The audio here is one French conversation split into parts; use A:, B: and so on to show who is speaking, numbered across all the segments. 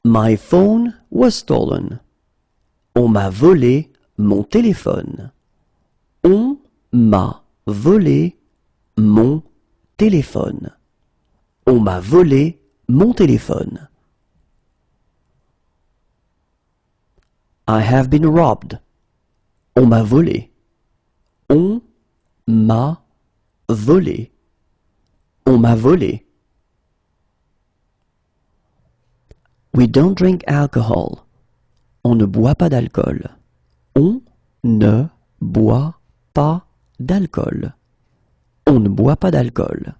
A: My phone was stolen. On m'a volé mon téléphone. On m'a volé mon téléphone. On m'a volé mon téléphone. I have been robbed. On m'a volé. On m'a volé. On m'a volé. We don't drink alcohol. On ne boit pas d'alcool. On ne boit pas d'alcool. On ne boit pas d'alcool.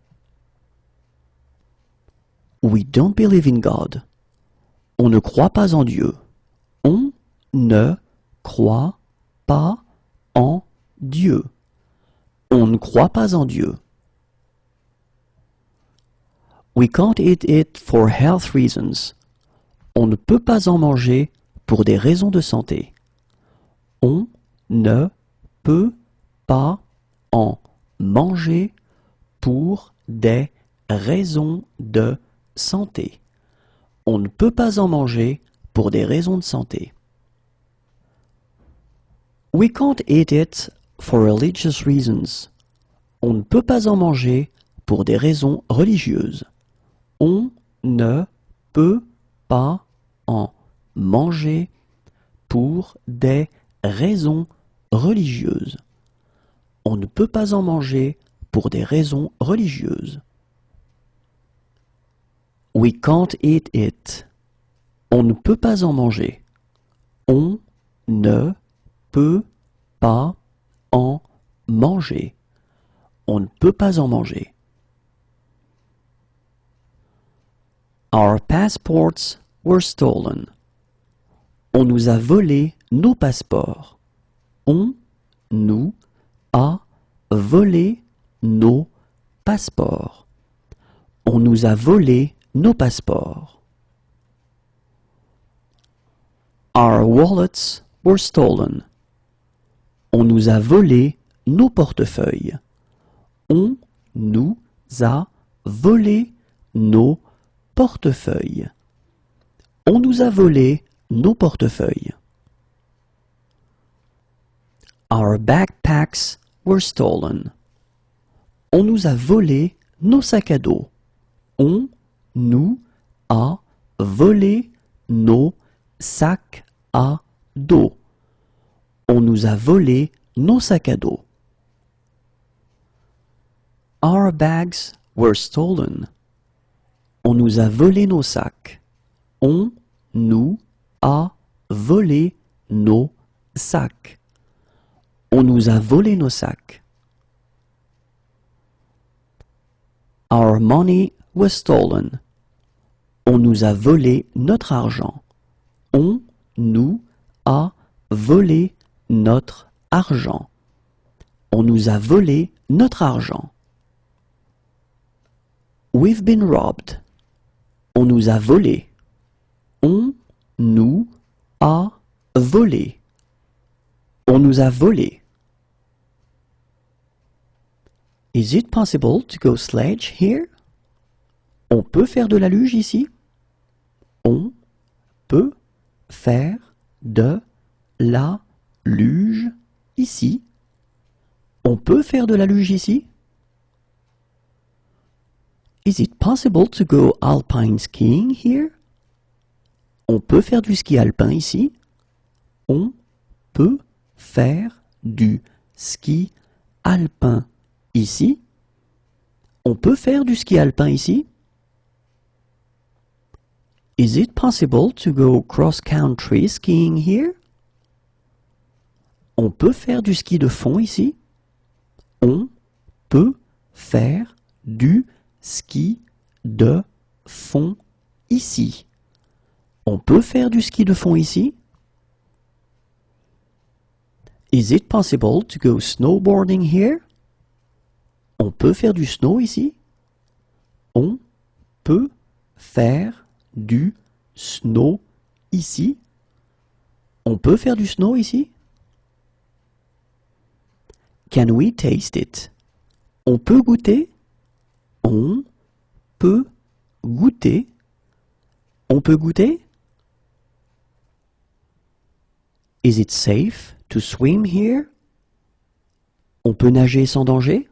A: We don't believe in God. On ne croit pas en Dieu. On ne croit pas en Dieu. On ne croit pas en Dieu. We can't eat it for health reasons. On ne peut pas en manger pour des raisons de santé. On ne peut pas en manger pour des raisons de santé. On ne peut pas en manger pour des raisons de santé. We can't eat it for religious reasons. On ne peut pas en manger pour des raisons religieuses. On ne peut pas en manger pour des raisons religieuses. On ne peut pas en manger pour des raisons religieuses. We can't eat it. On ne peut pas en manger. On ne peut pas en manger. On ne peut pas en manger. Our passports were stolen. On nous a volé nos passeports. On nous a volé nos passeports. On nous a volé nos passeports. Our wallets were stolen. On nous a volé nos portefeuilles. On nous a volé nos portefeuilles. On nous a volé nos portefeuilles. Our backpacks were stolen. On nous a volé nos sacs à dos. On nous a volé nos sacs à dos. On nous a volé nos sacs à dos. Our bags were stolen. On nous a volé nos sacs. On nous a volé nos sacs. On nous a volé nos sacs. Our money was stolen. On nous a volé notre argent. On nous a volé notre argent. On nous a volé notre argent. We've been robbed. On nous a volé. On nous a volé. On nous a volé. Is it possible to go sledge here? On peut faire de la luge ici? On peut faire de la luge ici? On peut faire de la luge ici? Is it possible to go alpine skiing here? On peut faire du ski alpin ici? On peut faire du ski alpin ici? On peut faire du ski alpin ici? Is it possible to go cross-country skiing here? On peut faire du ski de fond ici? On peut faire du ski de fond ici? On peut faire du ski de fond ici? Is it possible to go snowboarding here? On peut faire du snow ici? On peut faire du snow ici? On peut faire du snow ici? Can we taste it? On peut goûter? On peut goûter? On peut goûter? Is it safe to swim here? On peut nager sans danger?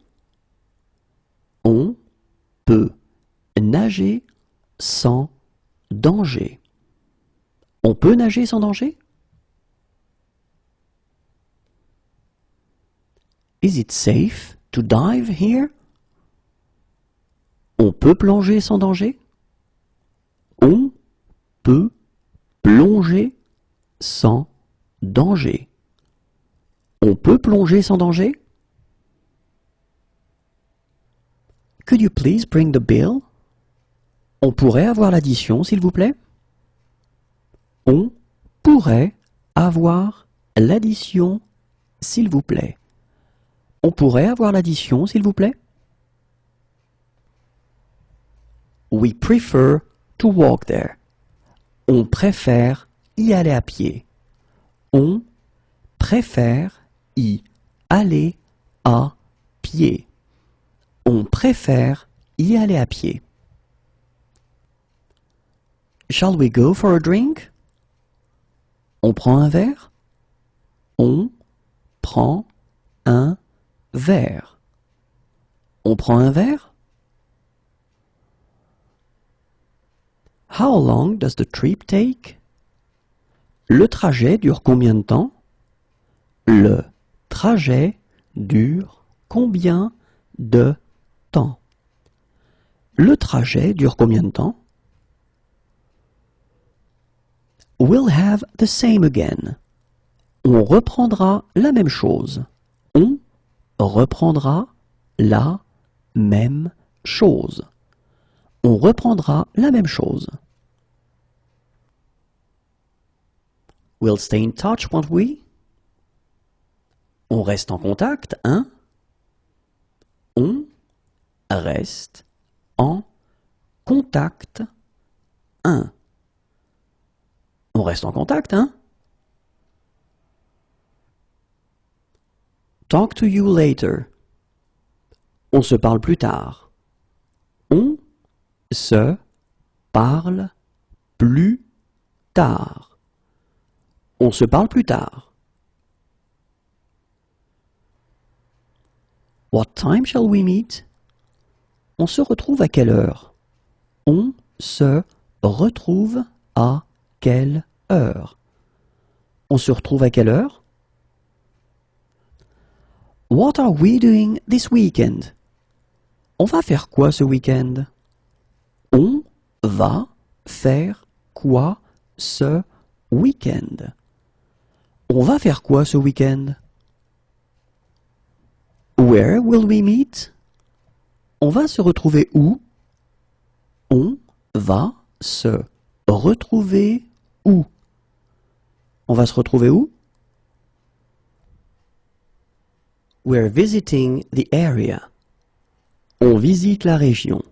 A: On peut nager sans danger. On peut nager sans danger? Is it safe to dive here? On peut plonger sans danger? On peut plonger sans danger. On peut plonger sans danger? Could you please bring the bill? On pourrait avoir l'addition, s'il vous plaît? On pourrait avoir l'addition, s'il vous plaît. On pourrait avoir l'addition, s'il vous plaît? We prefer to walk there. On préfère y aller à pied. On préfère y aller à pied. On préfère y aller à pied. Shall we go for a drink? On prend un verre? On prend un verre. On prend un verre? How long does the trip take? Le trajet dure combien de temps? Le trajet dure combien de temps? Le trajet dure combien de temps? We'll have the same again. On reprendra la même chose. On reprendra la même chose. On reprendra la même chose. We'll stay in touch, won't we? On reste en contact, hein? On reste en contact, hein? On reste en contact, hein? Talk to you later. On se parle plus tard. On se parle plus tard. On se parle plus tard. What time shall we meet? On se retrouve à quelle heure? On se retrouve à quelle heure? On se retrouve à quelle heure? What are we doing this weekend? On va faire quoi ce week-end? On va faire quoi ce week-end? On va faire quoi ce week-end? Where will we meet? On va se retrouver où? On va se retrouver où? On va se retrouver où? We're visiting the area. On visite la région.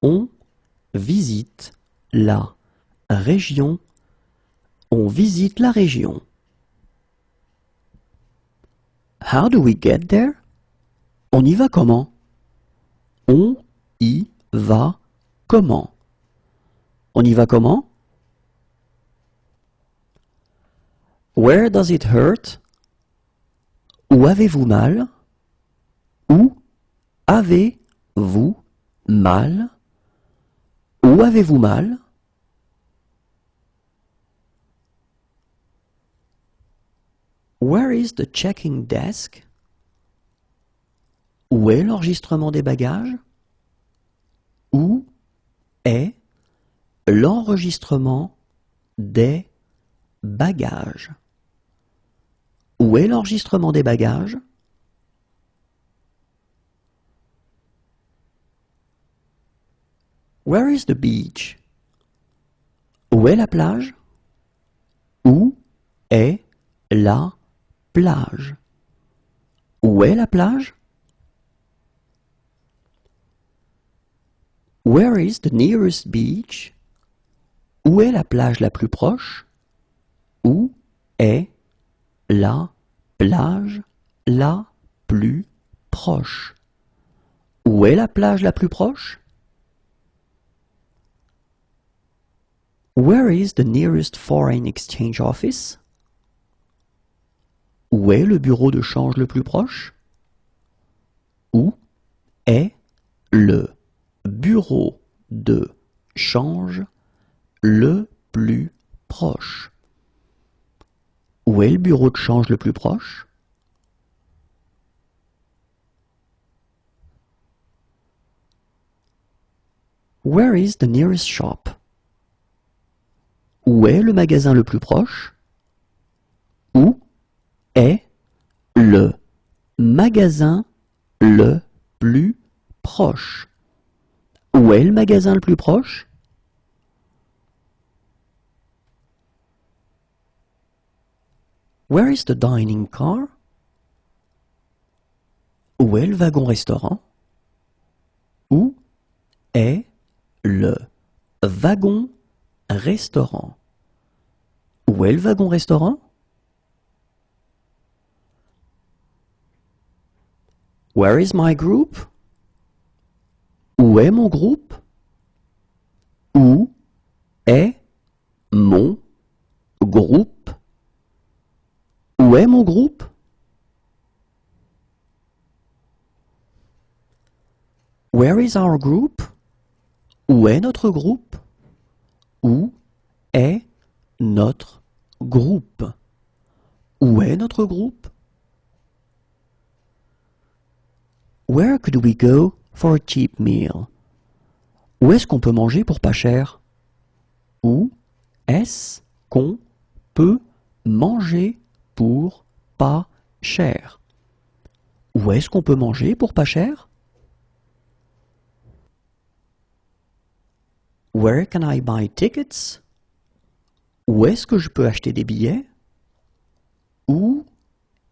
A: On visite la région. On visite la région. How do we get there? On y va comment? On y va comment? On y va comment? Where does it hurt? Où avez-vous mal? Où avez-vous mal? Où avez-vous mal? Where is the checking desk? Où est l'enregistrement des bagages? Où est l'enregistrement des bagages? Où est l'enregistrement des bagages? Where is the beach? Où est la plage? Où est la plage? Où est la plage? Where is the nearest beach? Où est la plage la plus proche? Où est la plage la plus proche? Où est la plage la plus proche? Where is the nearest foreign exchange office? Où est le bureau de change le plus proche? Où est le bureau de change le plus proche? Où est le bureau de change le plus proche? Where is the nearest shop? Où est le magasin le plus proche? Où est le magasin le plus proche? Où est le magasin le plus proche? Where is the dining car? Où est le wagon-restaurant? Où est le wagon-restaurant? Où est le wagon-restaurant? Where is my group? Où est mon groupe? Où est mon groupe? Où est mon groupe? Where is our group? Où est notre groupe? Où est notre groupe? Où est notre groupe? Where could we go for a cheap meal? Où est-ce qu'on peut manger pour pas cher? Où est-ce qu'on peut manger pour pas cher? Où est-ce qu'on peut manger pour pas cher? Where can I buy tickets? Où est-ce que je peux acheter des billets? Où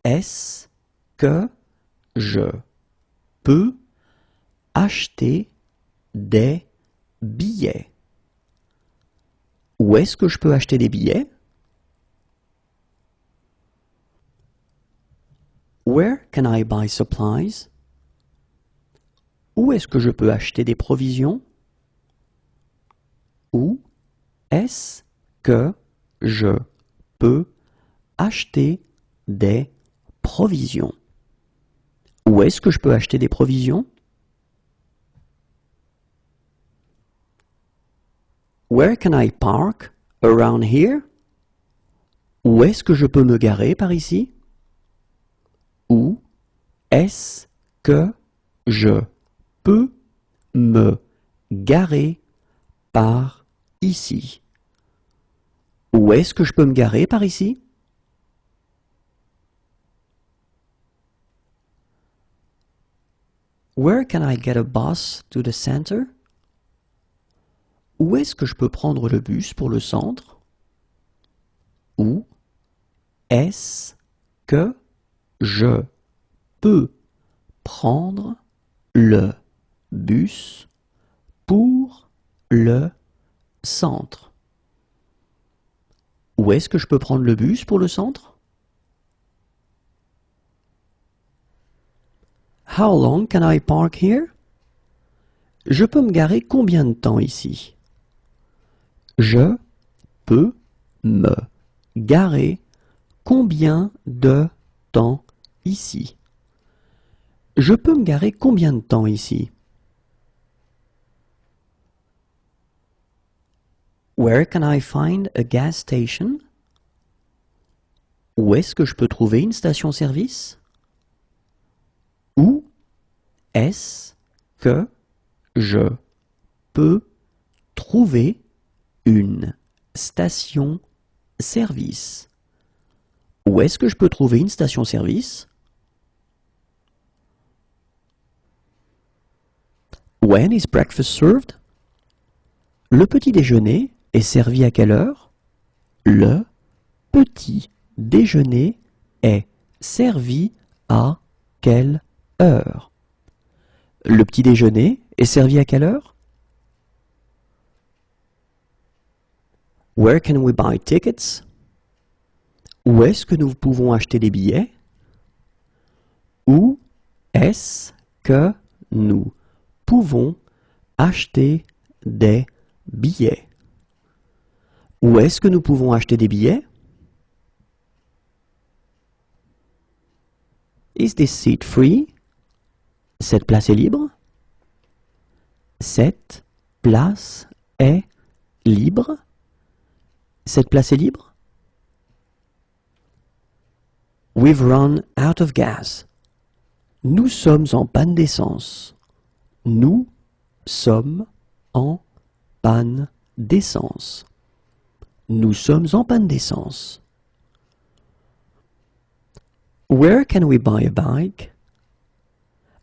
A: est-ce que je peux acheter des billets? Où est-ce que je peux acheter des billets? Where can I buy supplies? Où est-ce que je peux acheter des provisions? Où est-ce que je peux acheter des provisions? Où est-ce que je peux acheter des provisions? Where can I park around here? Où est-ce que je peux me garer par ici? Où est-ce que je peux me garer par ici? Où est-ce que je peux me garer par ici? Where can I get a bus to the center? Où est-ce que je peux prendre le bus pour le centre? Où est-ce que je peux prendre le bus pour le centre? Où est-ce que je peux prendre le bus pour le centre? How long can I park here? Je peux me garer combien de temps ici? Je peux me garer combien de temps ici? Je peux me garer combien de temps ici? Where can I find a gas station? Où est-ce que je peux trouver une station-service? Où est-ce que je peux trouver une station-service? Où est-ce que je peux trouver une station-service? When is breakfast served? Le petit déjeuner est servi à quelle heure? Le petit déjeuner est servi à quelle heure? Le petit déjeuner est servi à quelle heure? Where can we buy tickets? Où est-ce que nous pouvons acheter des billets? Où est-ce que nous pouvons acheter des billets? Où est-ce que nous pouvons acheter des billets? Is this seat free? Cette place est libre? Cette place est libre? Cette place est libre? We've run out of gas. Nous sommes en panne d'essence. Nous sommes en panne d'essence. Nous sommes en panne d'essence. Where can we buy a bike?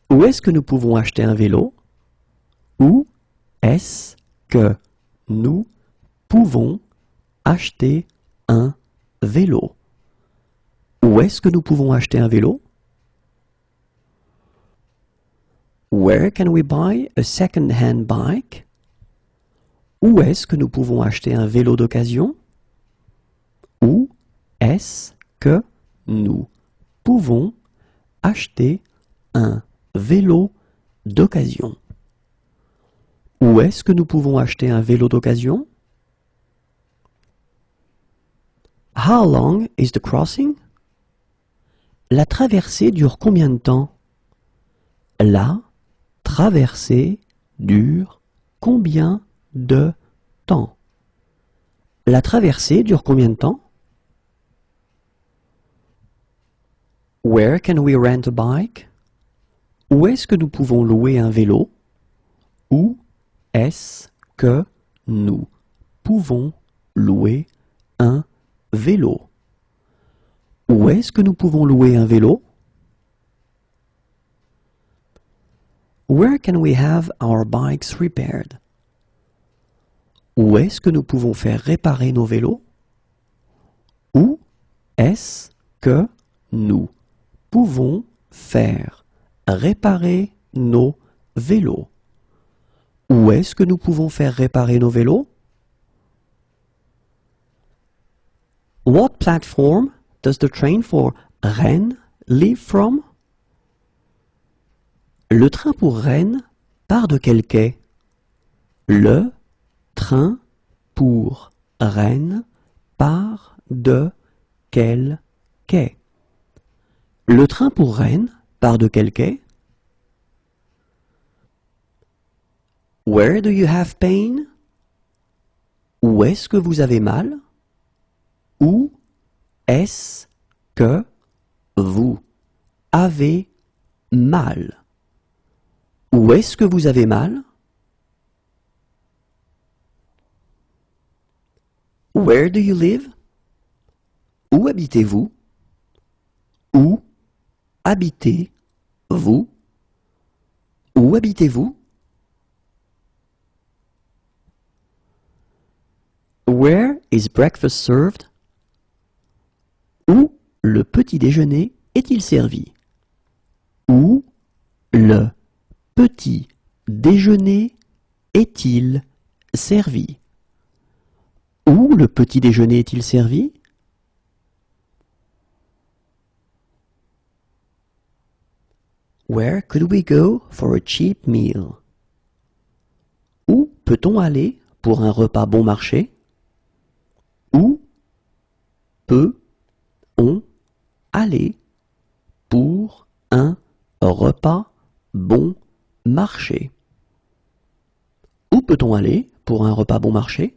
A: Où est-ce que nous pouvons acheter un vélo? Où est-ce que nous pouvons acheter un vélo? Où est-ce que nous pouvons acheter un vélo? Where can we buy a second-hand bike? Où est-ce que nous pouvons acheter un vélo d'occasion? Où est-ce que nous pouvons acheter un vélo d'occasion? Où est-ce que nous pouvons acheter un vélo d'occasion? How long is the crossing? La traversée dure combien de temps? La traversée dure combien de temps? La traversée dure combien de temps? Where can we rent a bike? Où est-ce que nous pouvons louer un vélo? Où est-ce que nous pouvons louer un vélo? Où est-ce que nous pouvons louer un vélo? Where can we have our bikes repaired? Où est-ce que nous pouvons faire réparer nos vélos? Où est-ce que nous pouvons faire réparer nos vélos? Où est-ce que nous pouvons faire réparer nos vélos? What platform does the train for Rennes leave from? Le train pour Rennes part de quel quai? Le train pour Rennes part de quel quai? Le train pour Rennes part de quel quai? Where do you have pain? Où est-ce que vous avez mal? Où est-ce que vous avez mal? Où est-ce que vous avez mal? Where do you live? Où habitez-vous? Où habitez-vous? Où habitez-vous? Where is breakfast served? Où le petit déjeuner est-il servi? Où le petit déjeuner est-il servi? Où le petit déjeuner est-il servi? Where could we go for a cheap meal? Où peut-on aller pour un repas bon marché? Où peut-on aller pour un repas bon marché? Où peut-on aller pour un repas bon marché?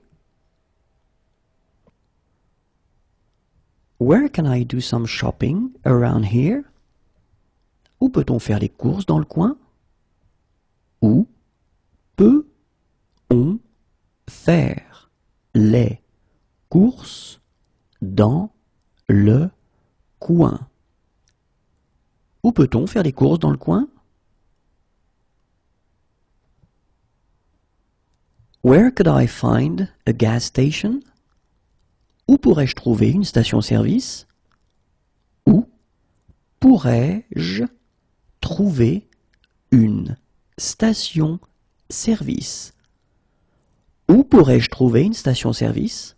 A: Where can I do some shopping around here? Où peut-on faire les courses dans le coin? Où peut-on faire les courses dans le coin? Où peut-on faire les courses dans le coin? Where could I find a gas station? Où pourrais-je trouver une station-service? Où pourrais-je trouver une station-service? Où pourrais-je trouver une station-service?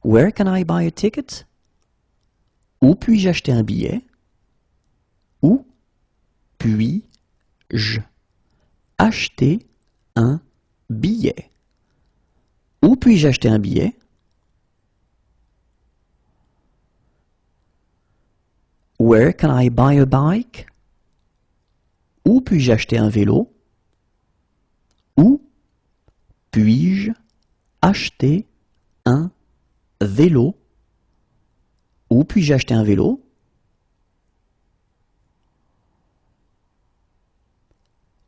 A: Where can I buy a ticket? Où puis-je acheter un billet? Où puis-je acheter un billet? Où puis-je acheter un billet? Where can I buy a bike? Où puis-je acheter un vélo? Où puis-je acheter un vélo? Où puis-je acheter un vélo?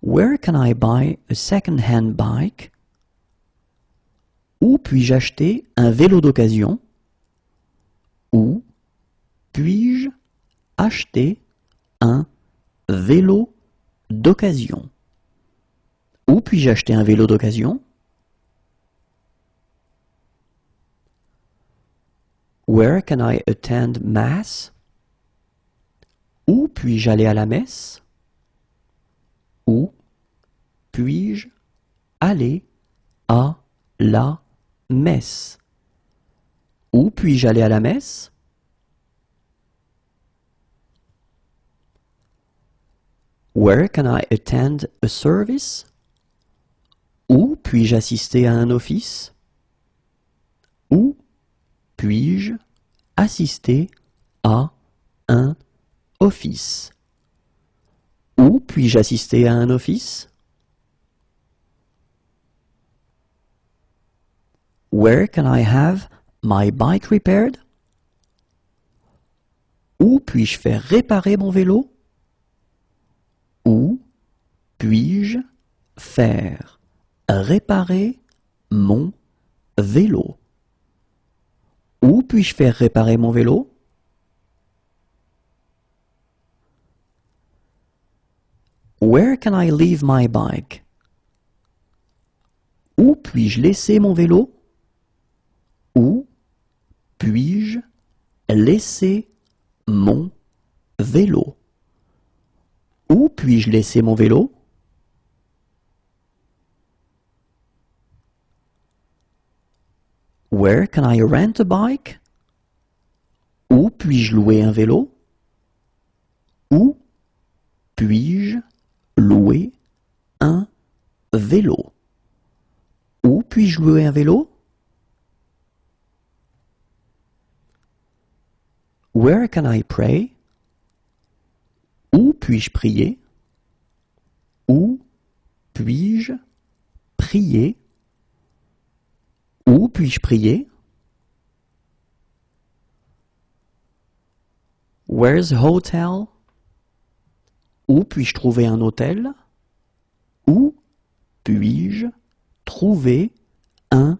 A: Where can I buy a second-hand bike? Où puis-je acheter un vélo d'occasion? Où puis-je acheter un vélo d'occasion? Où puis-je acheter un vélo d'occasion? Where can I attend mass? Où puis-je aller à la messe? Où puis-je aller à la messe? Où puis-je aller à la messe? Where can I attend a service? Où puis-je assister à un office? Où puis-je assister à un office? Où puis-je assister à un office? Where can I have my bike repaired? Où puis-je faire réparer mon vélo? Où puis-je faire réparer mon vélo? Où puis-je faire réparer mon vélo? Where can I leave my bike? Où puis-je laisser mon vélo? Où puis-je laisser mon vélo? Où puis-je laisser mon vélo? Where can I rent a bike? Où puis-je louer un vélo? Où puis-je louer un vélo? Où puis-je louer un vélo? Where can I pray? Où puis-je prier? Où puis-je prier? Où puis-je prier? Where's a hotel? Où puis-je trouver un hôtel? Où puis-je trouver un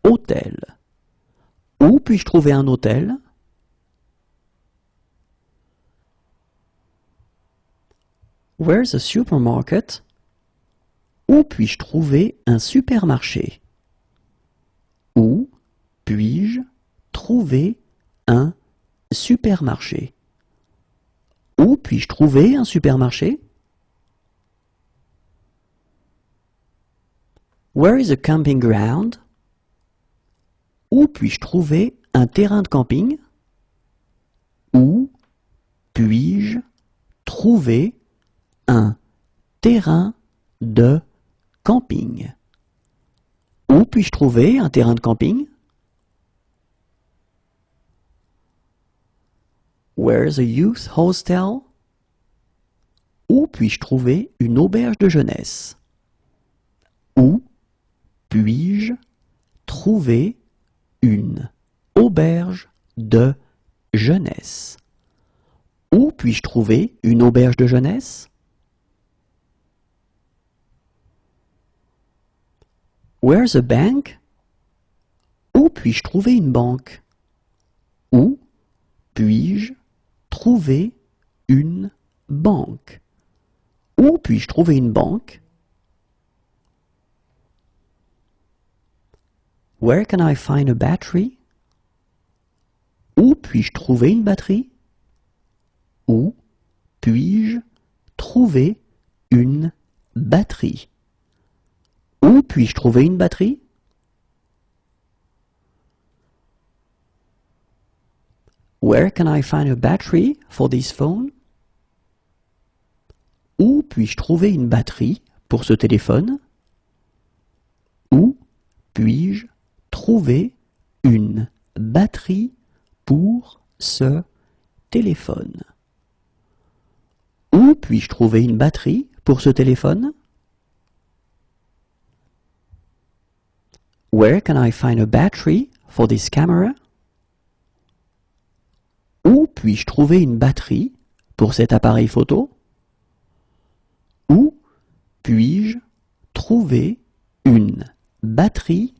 A: hôtel? Où puis-je trouver un hôtel? Where's a supermarket? Où puis-je trouver un supermarché? Où puis-je trouver un supermarché? Où puis-je trouver un supermarché? Where is a camping ground? Où puis-je trouver un terrain de camping? Où puis-je trouver un terrain de camping? Où puis-je trouver un terrain de camping? Where's a youth hostel? Où puis-je trouver une auberge de jeunesse? Où puis-je trouver une auberge de jeunesse? Où puis-je trouver une auberge de jeunesse? Where's a bank? Où puis-je trouver une banque? Où puis-je trouver une banque? Où puis-je trouver une banque? Where can I find a battery? Où puis-je trouver une batterie? Où puis-je trouver une batterie? Où puis-je trouver une batterie? Where can I find a battery for this phone? Où puis-je trouver une batterie pour ce téléphone? Où puis-je trouver une batterie pour ce téléphone. Où puis-je trouver une batterie pour ce téléphone? Where can I find a battery for this camera? Où puis-je trouver une batterie pour cet appareil photo? Où puis-je trouver une batterie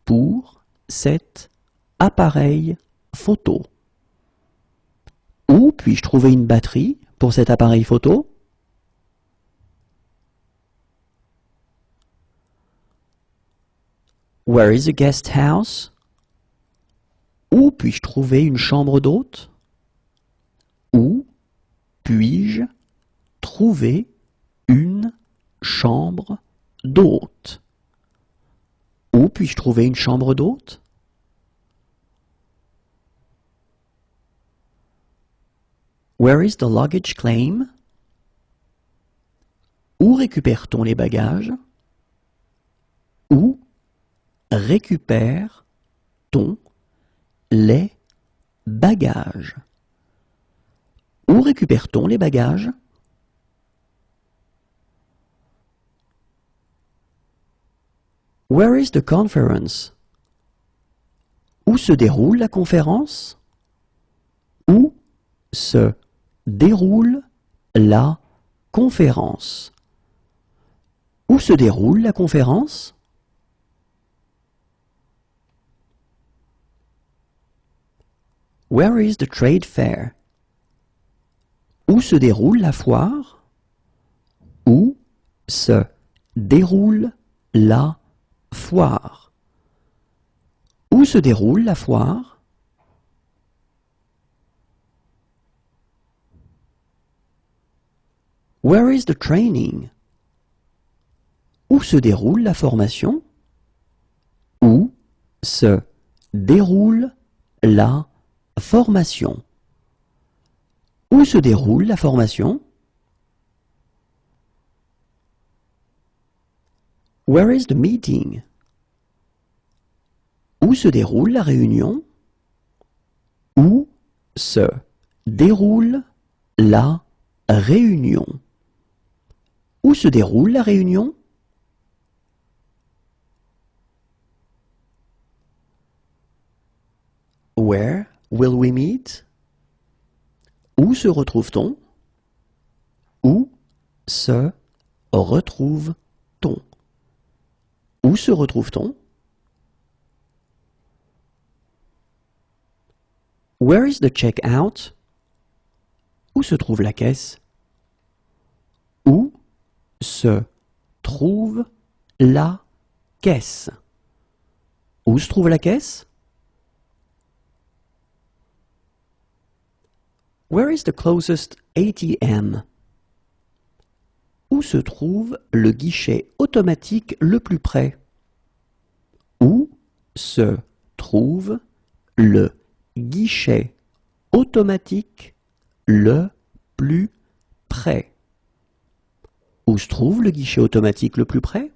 A: pour cet appareil photo? Où puis-je trouver une batterie pour cet appareil photo? Where is a guest house? Où puis-je trouver une chambre d'hôte? Où puis-je trouver une chambre d'hôte? Où puis-je trouver une chambre d'hôte? Where is the luggage claim? Où récupère-t-on les bagages? Où récupère-t-on les bagages? Où récupère-t-on les bagages? Where is the conference? Où se déroule la conférence? Où se déroule la conférence? Où se déroule la conférence? Where is the trade fair? Où se déroule la foire? Où se déroule la foire? Où se déroule la foire? Where is the training? Où se déroule la formation? Où se déroule la formation? Où se déroule la formation? Where is the meeting? Où se déroule la réunion? Où se déroule la réunion? Où se déroule la réunion? Where will we meet? Où se retrouve-t-on? Où se retrouve-t-on? Où se retrouve-t-on? Where is the check-out? Où se trouve la caisse? Où se trouve la caisse? Où se trouve la caisse? Where is the closest ATM? Où se trouve le guichet automatique le plus près? Où se trouve le guichet automatique le plus près? Où se trouve le guichet automatique le plus près?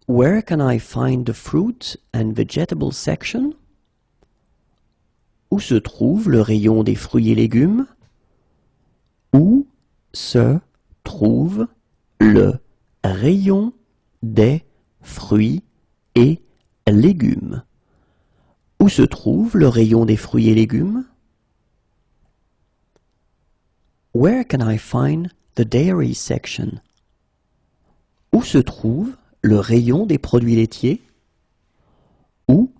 A: Where can I find the fruit and vegetable section? Où se trouve le rayon des fruits et légumes? Où se trouve le rayon des fruits et légumes? Où se trouve le rayon des fruits et légumes? Where can I find the dairy section? Où se trouve le rayon des produits laitiers? Où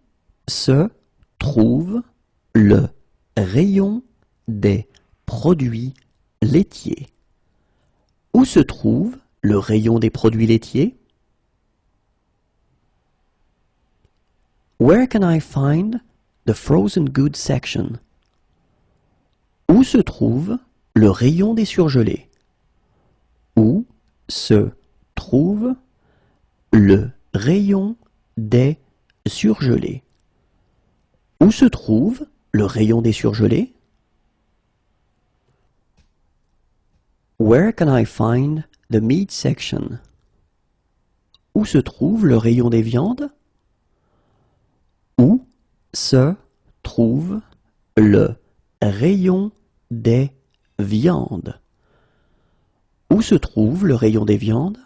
A: se trouve le rayon des produits laitiers? Où se trouve le rayon des produits laitiers? Where can I find the frozen goods section? Où se trouve le rayon des surgelés? Où se trouve le rayon des surgelés? Où se trouve le rayon des surgelés? Where can I find the meat section? Où se trouve le rayon des viandes? Où se trouve le rayon des viandes? Où se trouve le rayon des viandes?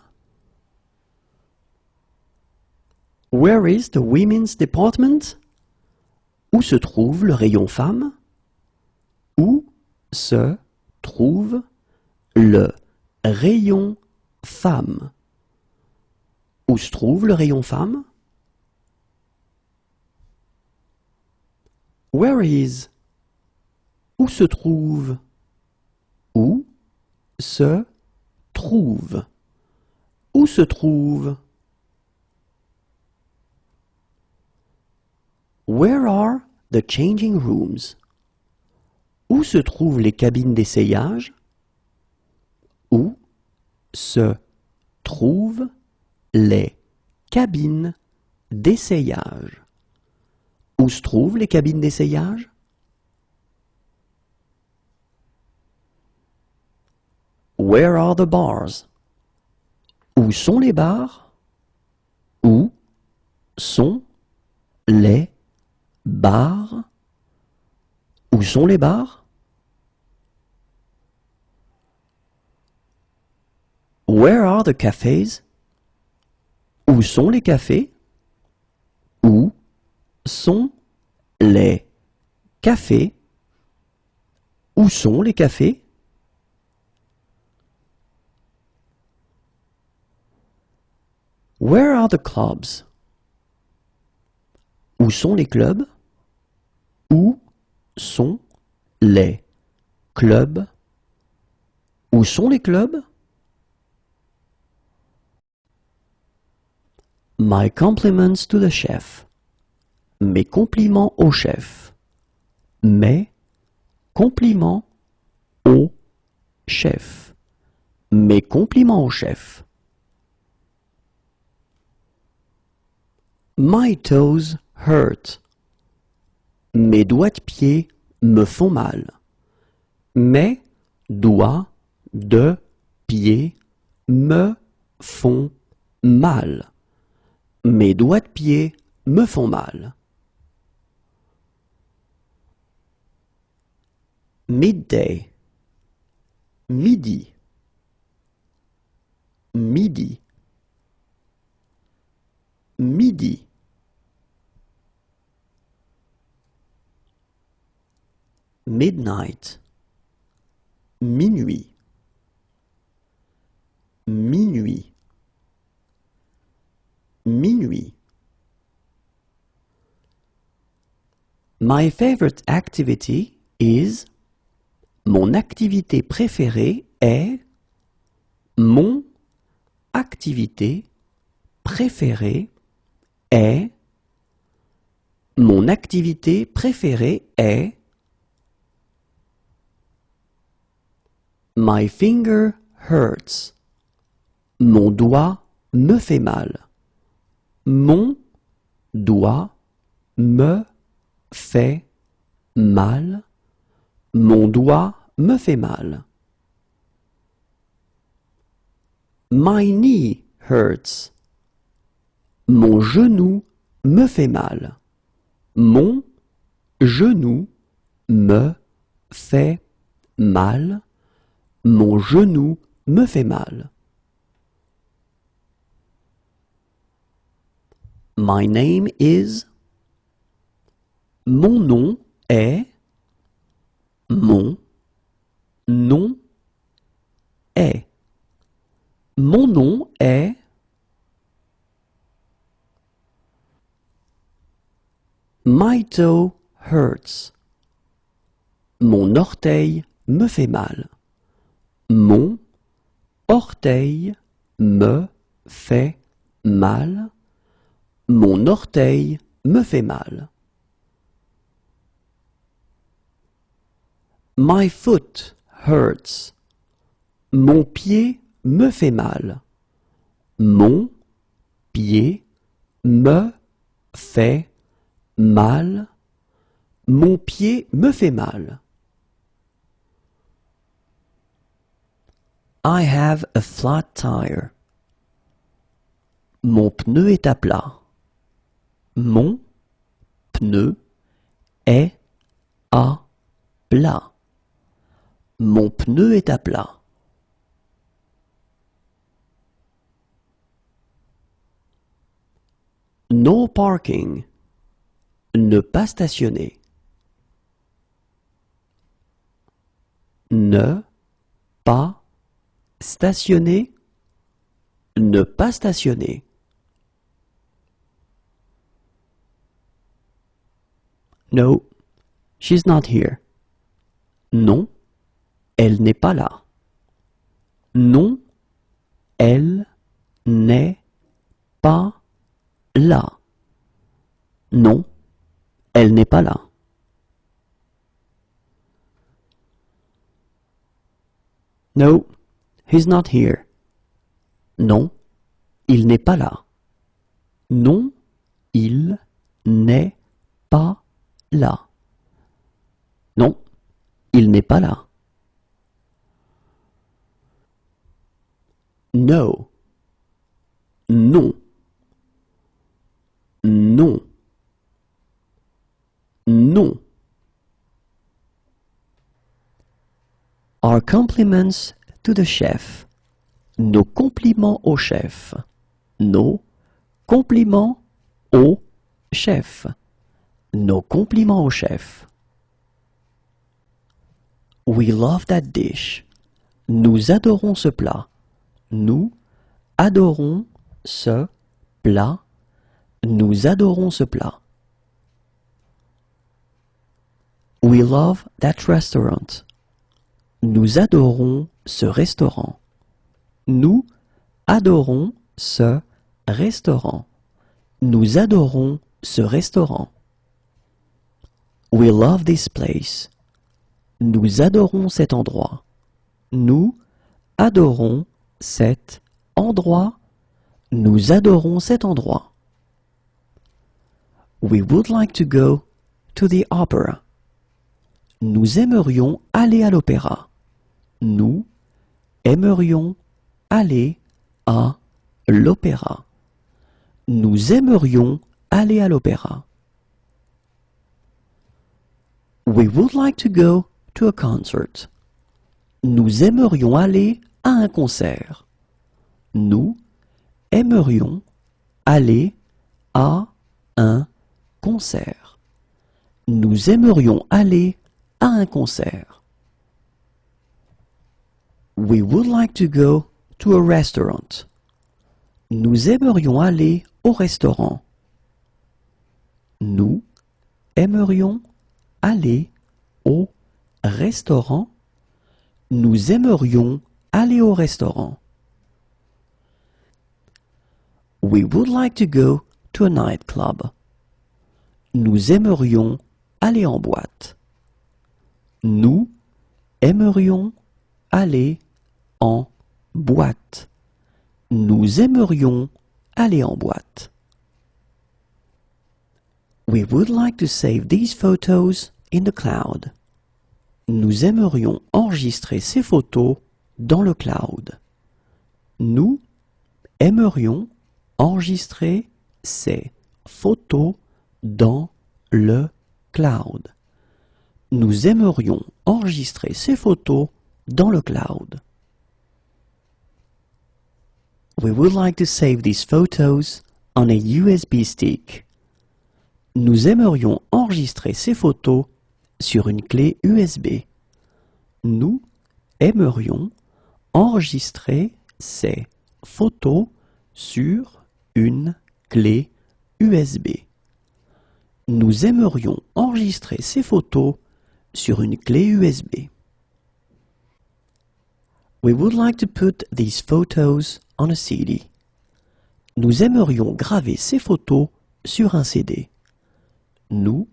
A: Where is the women's department? Où se trouve le rayon femmes? Où se trouve le rayon femmes? Où se trouve le rayon femmes? Where is? Où se trouve? Où se trouve? Où se trouve? Where are the changing rooms? Où se trouvent les cabines d'essayage? Où se trouvent les cabines d'essayage? Où se trouvent les cabines d'essayage? Where are the bars? Où sont les bars? Où sont les bars? Où sont les bars? Where are the cafes? Où sont les cafés? Où sont les cafés? Où sont les cafés? Where are the clubs? Où sont les clubs? Où sont les clubs? Où sont les clubs? My compliments to the chef. Mes compliments au chef. Mes compliments au chef. Mes compliments au chef. My toes hurt. Mes doigts de pied me font mal. Mes doigts de pied me font mal. Mes doigts de pied me font mal. Midday. Midi. Midi. Midi. Midnight. Minuit. Minuit. Minuit. My favorite activity is. Mon activité préférée est. Mon activité préférée est. Mon activité préférée est. My finger hurts. Mon doigt me fait mal. Mon doigt me fait mal. Mon doigt me fait mal. My knee hurts. Mon genou me fait mal. Mon genou me fait mal. Mon genou me fait mal. My name is. Mon nom est. Mon nom est. Mon nom est. My toe hurts. Mon orteil me fait mal. Mon orteil me fait mal. Mon orteil me fait mal. My foot hurts. Mon pied me fait mal. Mon pied me fait mal. Mon pied me fait mal. I have a flat tire. Mon pneu est à plat. Mon pneu est à plat. Mon pneu est à plat. No parking. Ne pas stationner. Ne pas stationner. Ne pas stationner. No, she's not here. Non, elle n'est pas là. Non, elle n'est pas là. Non, elle n'est pas là. No, he's not here. Non, il n'est pas là. Non, il n'est pas là. Non, il n'est pas là. No. Non. Non. Non. Our compliments to the chef. Nos compliments au chef. Nos compliments au chef. Nos compliments au chef. We love that dish. Nous adorons ce plat. Nous adorons ce plat. Nous adorons ce plat. We love that restaurant. Nous adorons ce restaurant. Nous adorons ce restaurant. Nous adorons ce restaurant. We love this place. Nous adorons cet endroit. Nous adorons cet endroit. Nous adorons cet endroit. We would like to go to the opera. Nous aimerions aller à l'opéra. Nous aimerions aller à l'opéra. Nous aimerions aller à l'opéra. We would like to go to a concert. Nous aimerions aller à un concert. Nous aimerions aller à un concert. Nous aimerions aller à un concert. We would like to go to a restaurant. Nous aimerions aller au restaurant. Nous aimerions aller au restaurant. Nous aimerions aller au restaurant. We would like to go to a nightclub. Nous aimerions aller en boîte. Nous aimerions aller en boîte. Nous aimerions aller en boîte. We would like to save these photos in the cloud. Nous aimerions enregistrer ces photos dans le cloud. Nous aimerions enregistrer ces photos dans le cloud. Nous aimerions enregistrer ces photos dans le cloud. We would like to save these photos on a USB stick. Nous aimerions enregistrer ces photos sur une clé USB. Nous aimerions enregistrer ces photos sur une clé USB. Nous aimerions enregistrer ces photos sur une clé USB. We would like to put these photos on a CD. Nous aimerions graver ces photos sur un CD. Nous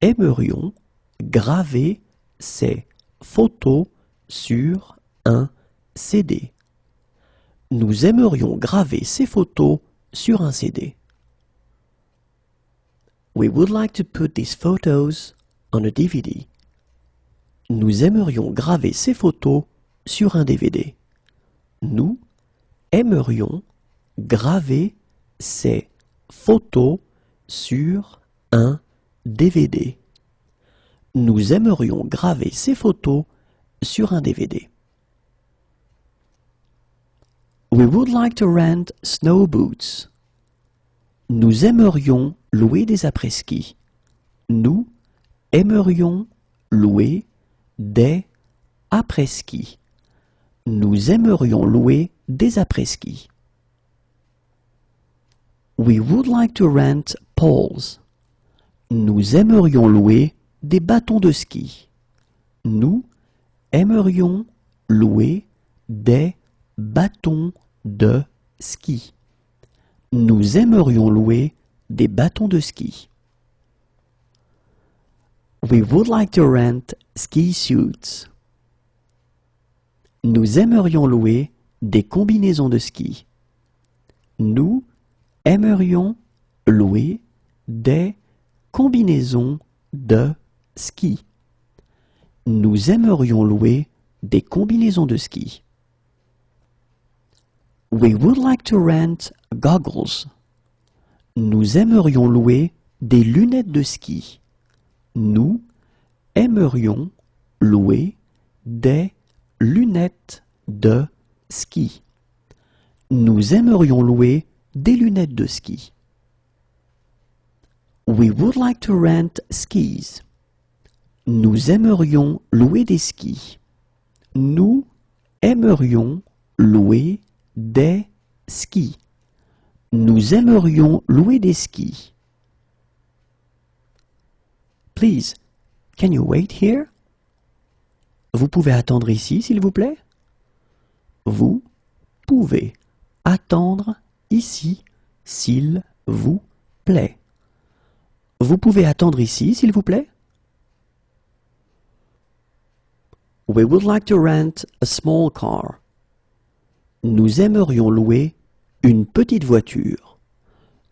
A: aimerions graver ces photos sur un CD. Nous aimerions graver ces photos sur un CD. We would like to put these photos on a DVD. Nous aimerions graver ces photos sur un DVD. Nous aimerions graver ces photos sur un DVD. Nous aimerions graver ces photos sur un DVD. We would like to rent snow boots. Nous aimerions louer des après-ski. Nous aimerions louer des après-ski. Nous aimerions louer des après-ski. We would like to rent poles. Nous aimerions louer des bâtons de ski. Nous aimerions louer des bâtons de ski. Nous aimerions louer des bâtons de ski. We would like to rent ski suits. Nous aimerions louer des combinaisons de ski. Nous aimerions louer des combinaisons de ski. Nous aimerions louer des combinaisons de ski. We would like to rent goggles. Nous aimerions louer des lunettes de ski. Nous aimerions louer des lunettes de ski. Nous aimerions louer des lunettes de ski. We would like to rent skis. Nous aimerions louer des skis. Nous aimerions louer des skis. Nous aimerions louer des skis. Please, can you wait here? Vous pouvez attendre ici, s'il vous plaît? Vous pouvez attendre ici, s'il vous plaît. Vous pouvez attendre ici, s'il vous plaît? We would like to rent a small car. Nous aimerions louer une petite voiture.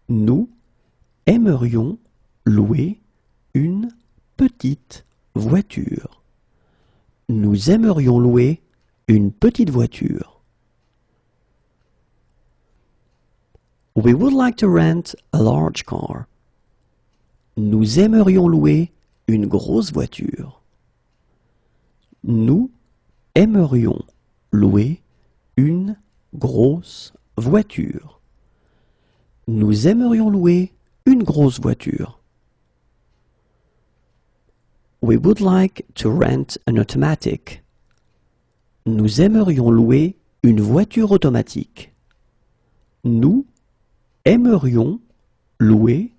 A: Nous aimerions louer une petite voiture. Nous aimerions louer une petite voiture. We would like to rent a large car. Nous aimerions louer une grosse voiture. Nous aimerions louer une grosse voiture. Nous aimerions louer une grosse voiture. We would like to rent an automatic. Nous aimerions louer une voiture automatique. Nous aimerions louer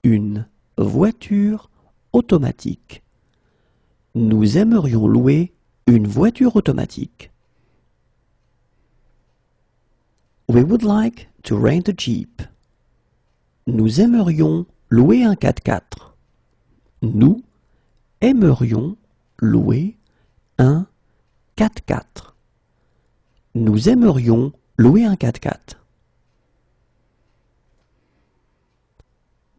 A: une voiture automatique. Nous aimerions louer une voiture automatique. We would like to rent a Jeep. Nous aimerions louer un 4x4. Nous aimerions louer un 4x4. Nous aimerions louer un 4x4.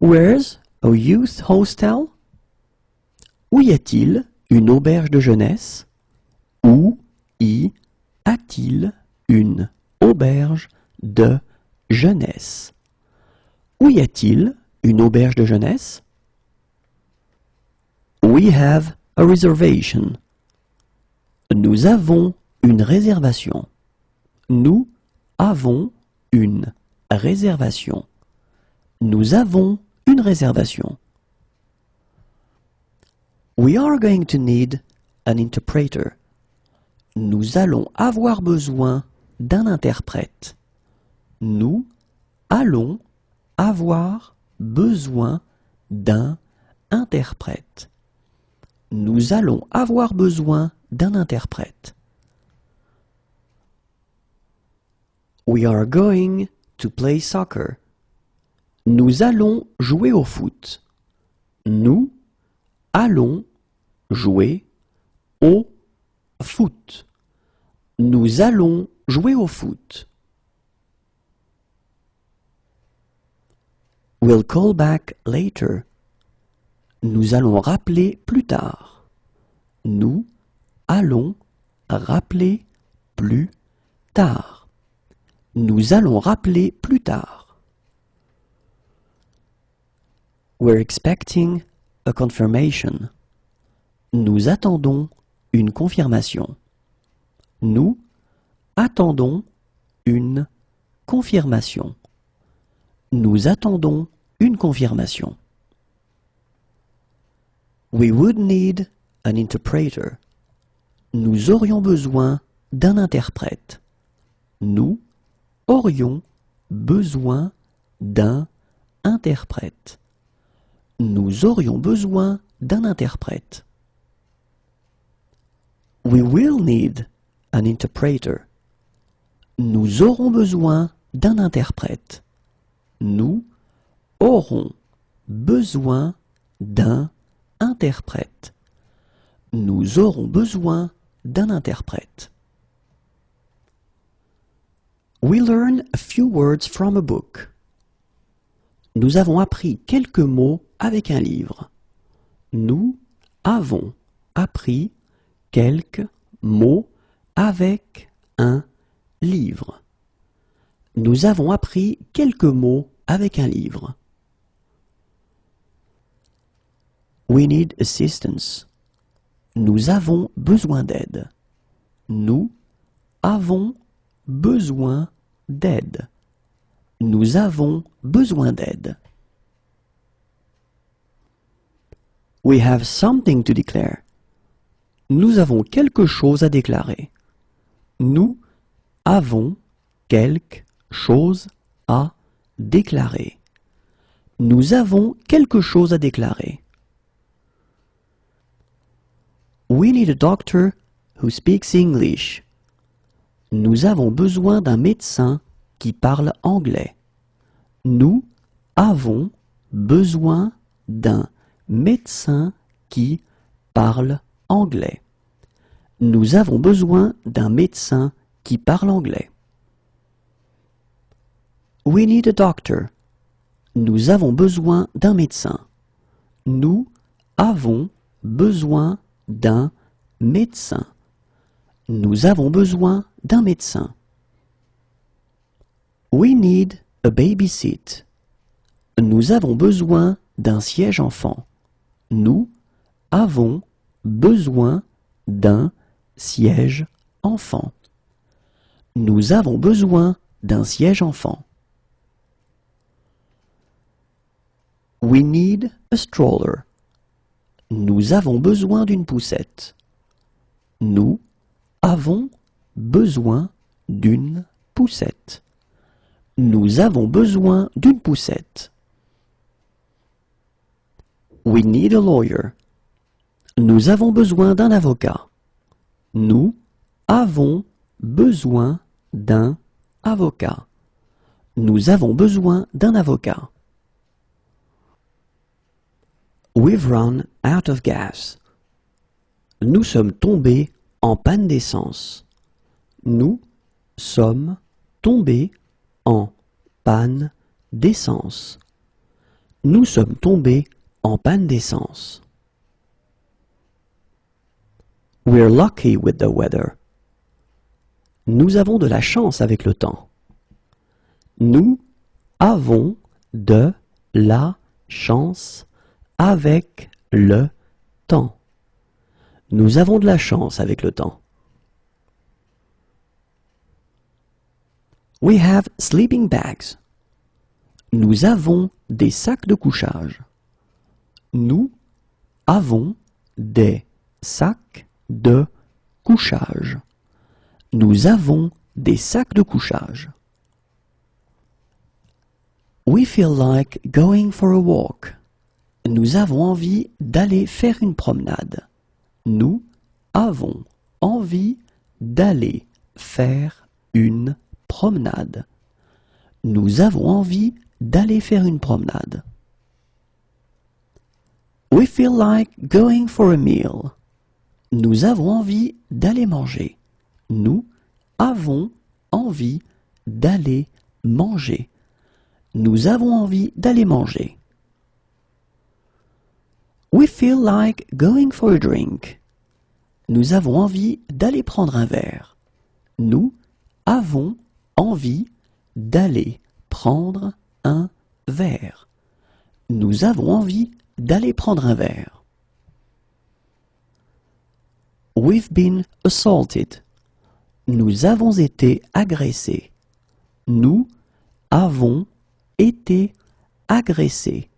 A: Where's a youth hostel? Où y a-t-il une auberge de jeunesse? Où y a-t-il une auberge de jeunesse? Où y a-t-il une auberge de jeunesse? We have a reservation. Nous avons une réservation. Nous avons une réservation. Nous avons une réservation. We are going to need an interpreter. Nous allons avoir besoin d'un interprète. Nous allons avoir besoin d'un interprète. Nous allons avoir besoin d'un interprète. We are going to play soccer. Nous allons jouer au foot. Nous allons jouer au foot. Nous allons jouer au foot. We'll call back later. Nous allons rappeler plus tard. Nous allons rappeler plus tard. Nous allons rappeler plus tard. We're expecting a confirmation. Nous attendons une confirmation. Nous attendons une confirmation. Nous attendons une confirmation. We would need an interpreter. Nous aurions besoin d'un interprète. Nous aurions besoin d'un interprète. Nous aurions besoin d'un interprète. We will need an interpreter. Nous aurons besoin d'un interprète. Nous aurons besoin d'un interprète. Nous aurons besoin d'un interprète. We learn a few words from a book. Nous avons appris quelques mots avec un livre. Nous avons appris quelques mots avec un livre. Nous avons appris quelques mots avec un livre. We need assistance. Nous avons besoin d'aide. Nous avons besoin d'aide. Nous avons besoin d'aide. We have something to declare. Nous avons quelque chose à déclarer. Nous avons quelque chose à déclarer. Nous avons quelque chose à déclarer. We need a doctor who speaks English. Nous avons besoin d'un médecin qui parle anglais. Nous avons besoin d'un médecin qui parle anglais. Nous avons besoin d'un médecin qui parle anglais. We need a doctor. Nous avons besoin d'un médecin. Nous avons besoin d'un médecin. Nous avons besoin d'un médecin. We need a baby seat. Nous avons besoin d'un siège enfant. Nous avons besoin d'un siège enfant. Nous avons besoin d'un siège enfant. We need a stroller. Nous avons besoin d'une poussette. Nous avons besoin d'une poussette. Nous avons besoin d'une poussette. We need a lawyer. Nous avons besoin d'un avocat. Nous avons besoin d'un avocat. Nous avons besoin d'un avocat. We've run out of gas. Nous sommes tombés en panne d'essence. Nous sommes tombés en panne d'essence. Nous sommes tombés en panne d'essence. We're lucky with the weather. Nous avons de la chance avec le temps. Nous avons de la chance avec le temps. Nous avons de la chance avec le temps. We have sleeping bags. Nous avons des sacs de couchage. Nous avons des sacs de couchage. Nous avons des sacs de couchage. We feel like going for a walk. Nous avons envie d'aller faire une promenade. Nous avons envie d'aller faire une promenade. Nous avons envie d'aller faire une promenade. We feel like going for a meal. Nous avons envie d'aller manger. Nous avons envie d'aller manger. Nous avons envie d'aller manger. We feel like going for a drink. Nous avons envie d'aller prendre un verre. Nous avons envie d'aller prendre un verre. Nous avons envie d'aller prendre un verre. We've been assaulted. Nous avons été agressés. Nous avons été agressés.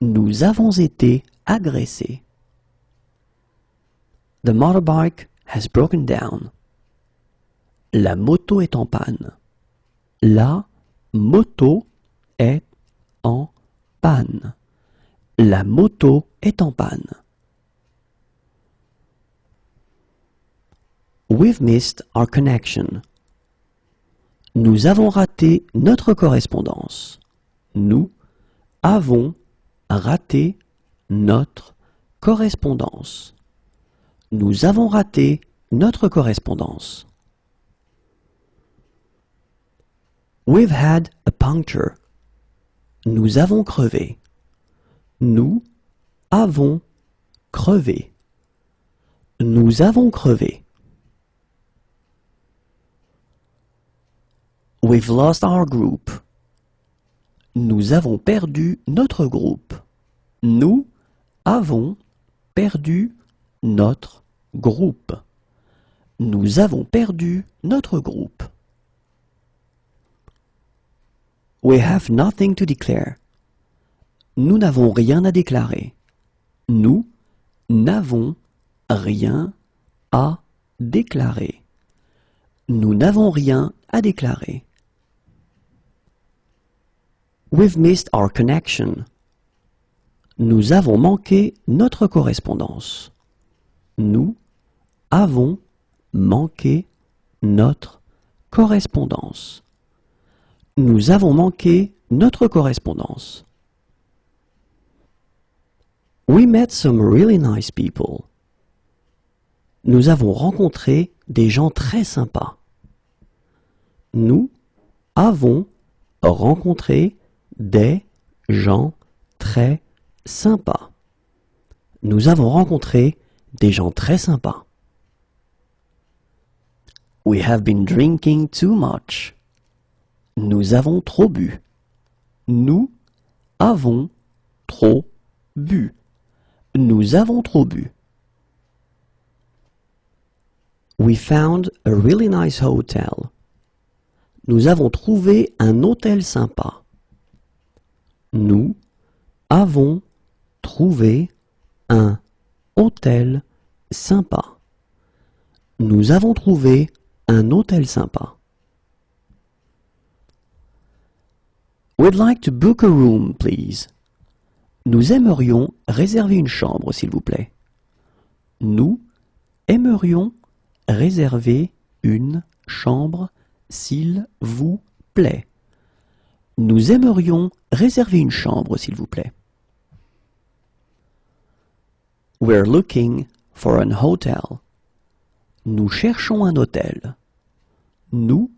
A: Nous avons été agressés. The motorbike has broken down. La moto est en panne. La moto est en panne. La moto est en panne. We've missed our connection. Nous avons raté notre correspondance. Nous avons raté notre correspondance. Nous avons raté notre correspondance. We've had a puncture. Nous avons crevé. Nous avons crevé. Nous avons crevé. We've lost our group. Nous avons perdu notre groupe. Nous avons perdu notre groupe. Nous avons perdu notre groupe. We have nothing to declare. Nous n'avons rien à déclarer. Nous n'avons rien à déclarer. Nous n'avons rien à déclarer. We've missed our connection. Nous avons manqué notre correspondance. Nous avons manqué notre correspondance. Nous avons manqué notre correspondance. We met some really nice people. Nous avons rencontré des gens très sympas. Nous avons rencontré des gens très sympas. Nous avons rencontré des gens très sympas. We have been drinking too much. Nous avons trop bu. Nous avons trop bu. Nous avons trop bu. We found a really nice hotel. Nous avons trouvé un hôtel sympa. Nous avons trouvé un hôtel sympa. Nous avons trouvé un hôtel sympa. We'd like to book a room, please. Nous aimerions réserver une chambre, s'il vous plaît. Nous aimerions réserver une chambre, s'il vous plaît. Nous aimerions réserver une chambre, s'il vous plaît. We're looking for an hotel. Nous cherchons un hôtel. Nous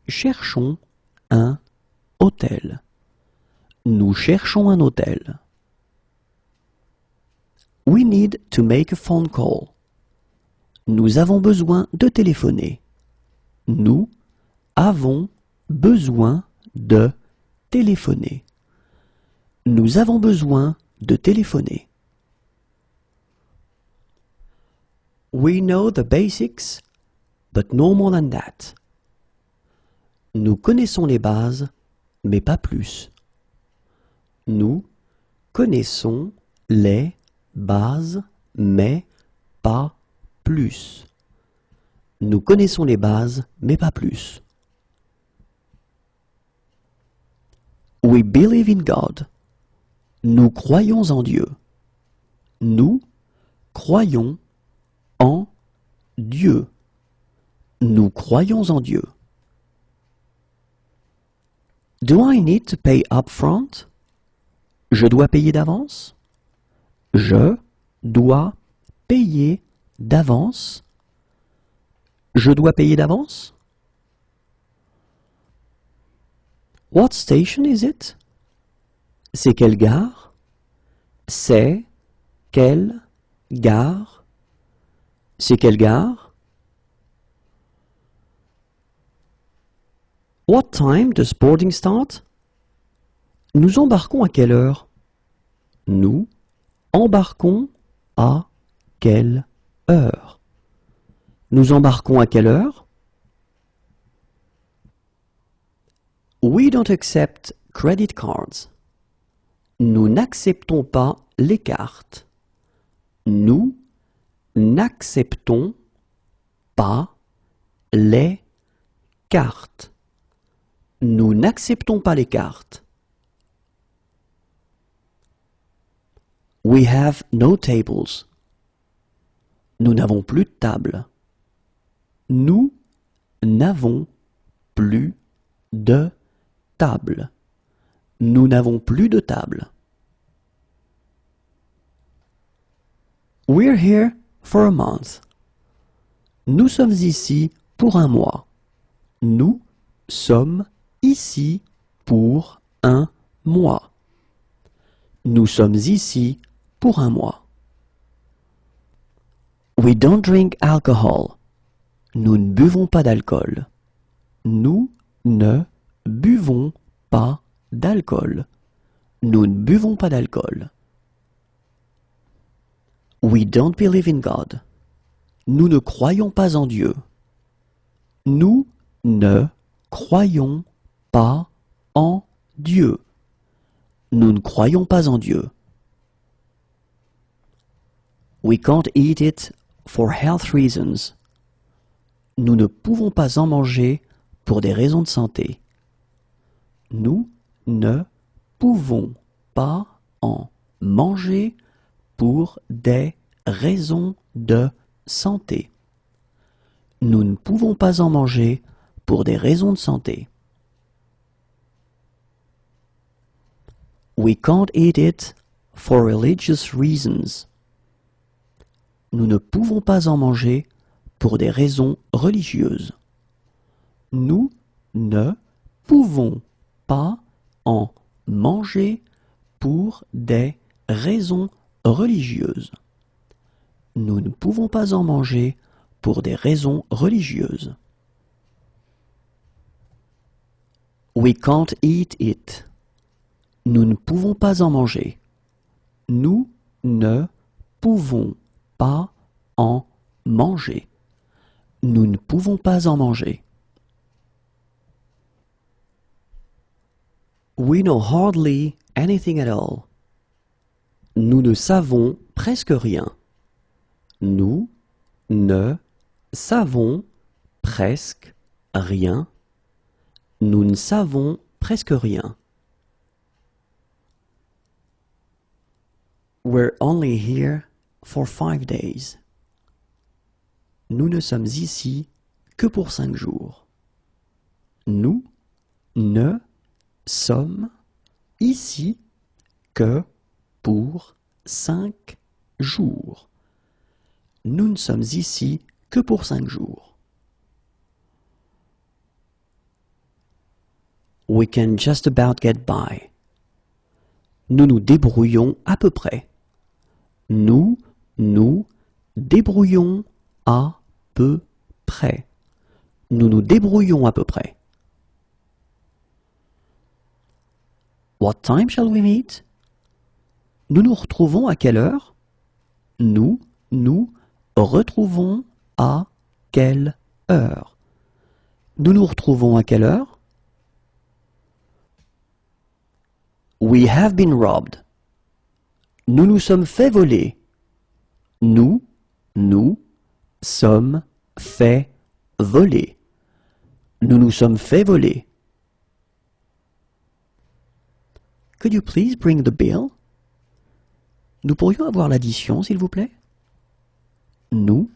A: cherchons un hôtel. Nous cherchons un hôtel. We need to make a phone call. Nous avons besoin de téléphoner. Nous avons besoin de téléphoner. Nous avons besoin de téléphoner. We know the basics, but no more than that. Nous connaissons les bases, mais pas plus. Nous connaissons les bases, mais pas plus. Nous connaissons les bases, mais pas plus. We believe in God. Nous croyons en Dieu. Nous croyons en Dieu. Nous croyons en Dieu. Do I need to pay up front? Je dois payer d'avance? Je dois payer d'avance? Je dois payer d'avance? What station is it? C'est quelle gare? C'est quelle gare? C'est quelle gare? What time does boarding start? Nous embarquons à quelle heure? Nous embarquons à quelle heure? Nous embarquons à quelle heure? We don't accept credit cards. Nous n'acceptons pas les cartes. Nous n'acceptons pas les cartes. Nous n'acceptons pas les cartes. We have no tables. Nous n'avons plus de table. Nous n'avons plus de table. Nous n'avons plus de table. We're here for a month. Nous sommes ici pour un mois. Nous sommes ici pour un mois. Nous sommes ici pour un mois. We don't drink alcohol. Nous ne buvons pas d'alcool. Nous ne buvons pas d'alcool. Nous ne buvons pas d'alcool. We don't believe in God. Nous ne croyons pas en Dieu. Nous ne croyons pas en Dieu. Nous ne croyons pas en Dieu. We can't eat it for health reasons. Nous ne pouvons pas en manger pour des raisons de santé. Nous ne pouvons pas en manger pour des raisons de santé. Nous ne pouvons pas en manger pour des raisons de santé. We can't eat it for religious reasons. Nous ne pouvons pas en manger pour des raisons religieuses. Nous ne pouvons pas en manger pour des raisons religieuses. Nous ne pouvons pas en manger pour des raisons religieuses. We can't eat it. Nous ne pouvons pas en manger. Nous ne pouvons pas en manger. Nous ne pouvons pas en manger. We know hardly anything at all. Nous ne savons presque rien. Nous ne savons presque rien. Nous ne savons presque rien. We're only here for 5 days. Nous ne sommes ici que pour 5 jours. Nous ne sommes ici que pour 5 jours. Nous ne sommes ici que pour 5 jours. We can just about get by. Nous nous débrouillons à peu près. Nous nous débrouillons à peu près. Nous nous débrouillons à peu près. What time shall we meet? Nous nous retrouvons à quelle heure? Nous nous retrouvons à quelle heure? Nous nous retrouvons à quelle heure? We have been robbed. Nous nous sommes fait voler. Nous nous sommes fait voler. Nous nous sommes fait voler. Could you please bring the bill? Nous pourrions avoir l'addition, s'il vous plaît? Nous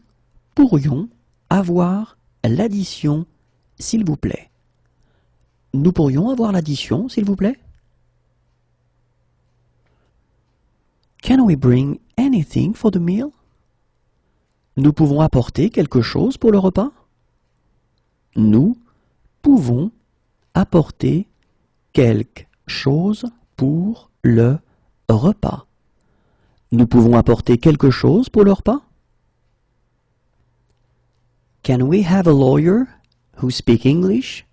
A: pourrions avoir l'addition, s'il vous plaît. Nous pourrions avoir l'addition, s'il vous plaît? Can we bring anything for the meal? Nous pouvons apporter quelque chose pour le repas? Nous pouvons apporter quelque chose pour le repas. Nous pouvons apporter quelque chose pour le repas? Can we have a lawyer who speaks English?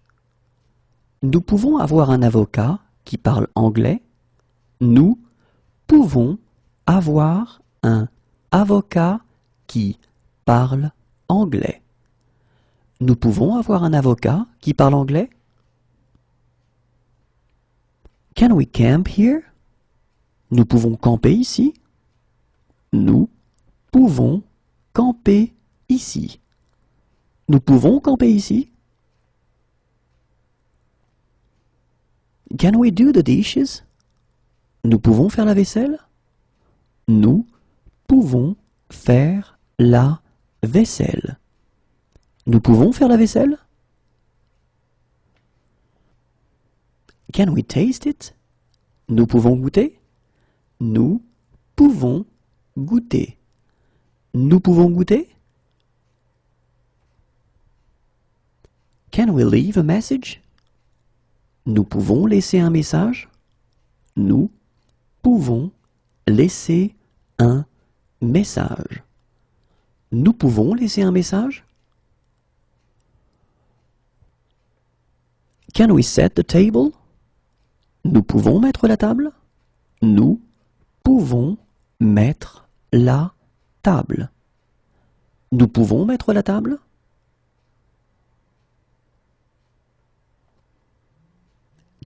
A: Nous pouvons avoir un avocat qui parle anglais? Nous pouvons avoir un avocat qui parle anglais. Nous pouvons avoir un avocat qui parle anglais? Can we camp here? Nous pouvons camper ici? Nous pouvons camper ici. Nous pouvons camper ici? Can we do the dishes? Nous pouvons faire la vaisselle? Nous pouvons faire la vaisselle. Nous pouvons faire la vaisselle? Can we taste it? Nous pouvons goûter? Nous pouvons goûter. Nous pouvons goûter? Can we leave a message? Nous pouvons laisser un message? Nous pouvons laisser un message. Nous pouvons laisser un message? Can we set the table? Nous pouvons mettre la table? Nous pouvons mettre la table. Nous pouvons mettre la table?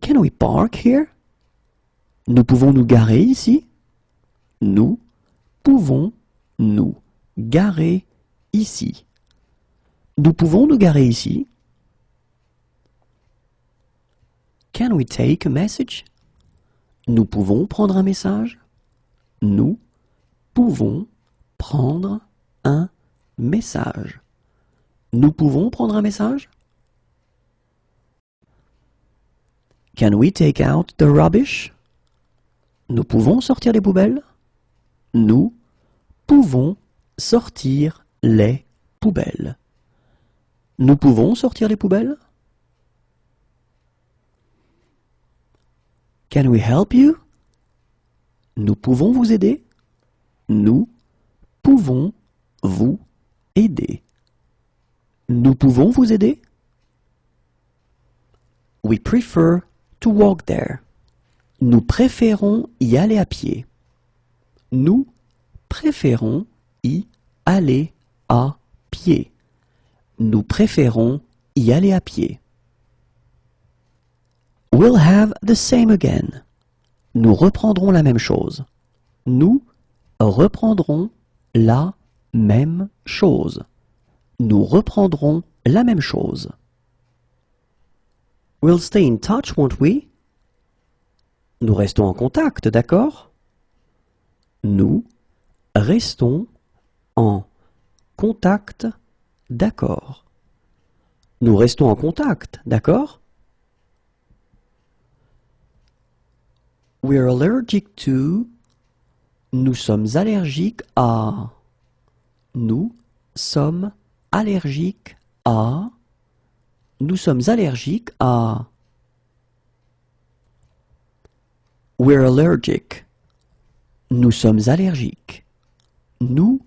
A: Can we park here? Nous pouvons nous garer ici? Nous pouvons nous garer ici. Nous pouvons nous garer ici? Can we take a message? Nous pouvons prendre un message? Nous pouvons prendre un message. Nous pouvons prendre un message? Can we take out the rubbish? Nous pouvons sortir les poubelles? Nous pouvons sortir les poubelles. Nous pouvons sortir les poubelles? Can we help you? Nous pouvons vous aider? Nous pouvons vous aider. Nous pouvons vous aider? We prefer to walk there. Nous préférons y aller à pied. Nous préférons y aller à pied. Nous préférons y aller à pied. We'll have the same again. Nous reprendrons la même chose. Nous reprendrons la même chose. Nous reprendrons la même chose. We'll stay in touch, won't we? Nous restons en contact, d'accord? Nous restons en contact, d'accord. Nous restons en contact, d'accord? We're allergic to. Nous sommes allergiques à. Nous sommes allergiques à. Nous sommes allergiques à. We're allergic. Nous sommes allergiques. Nous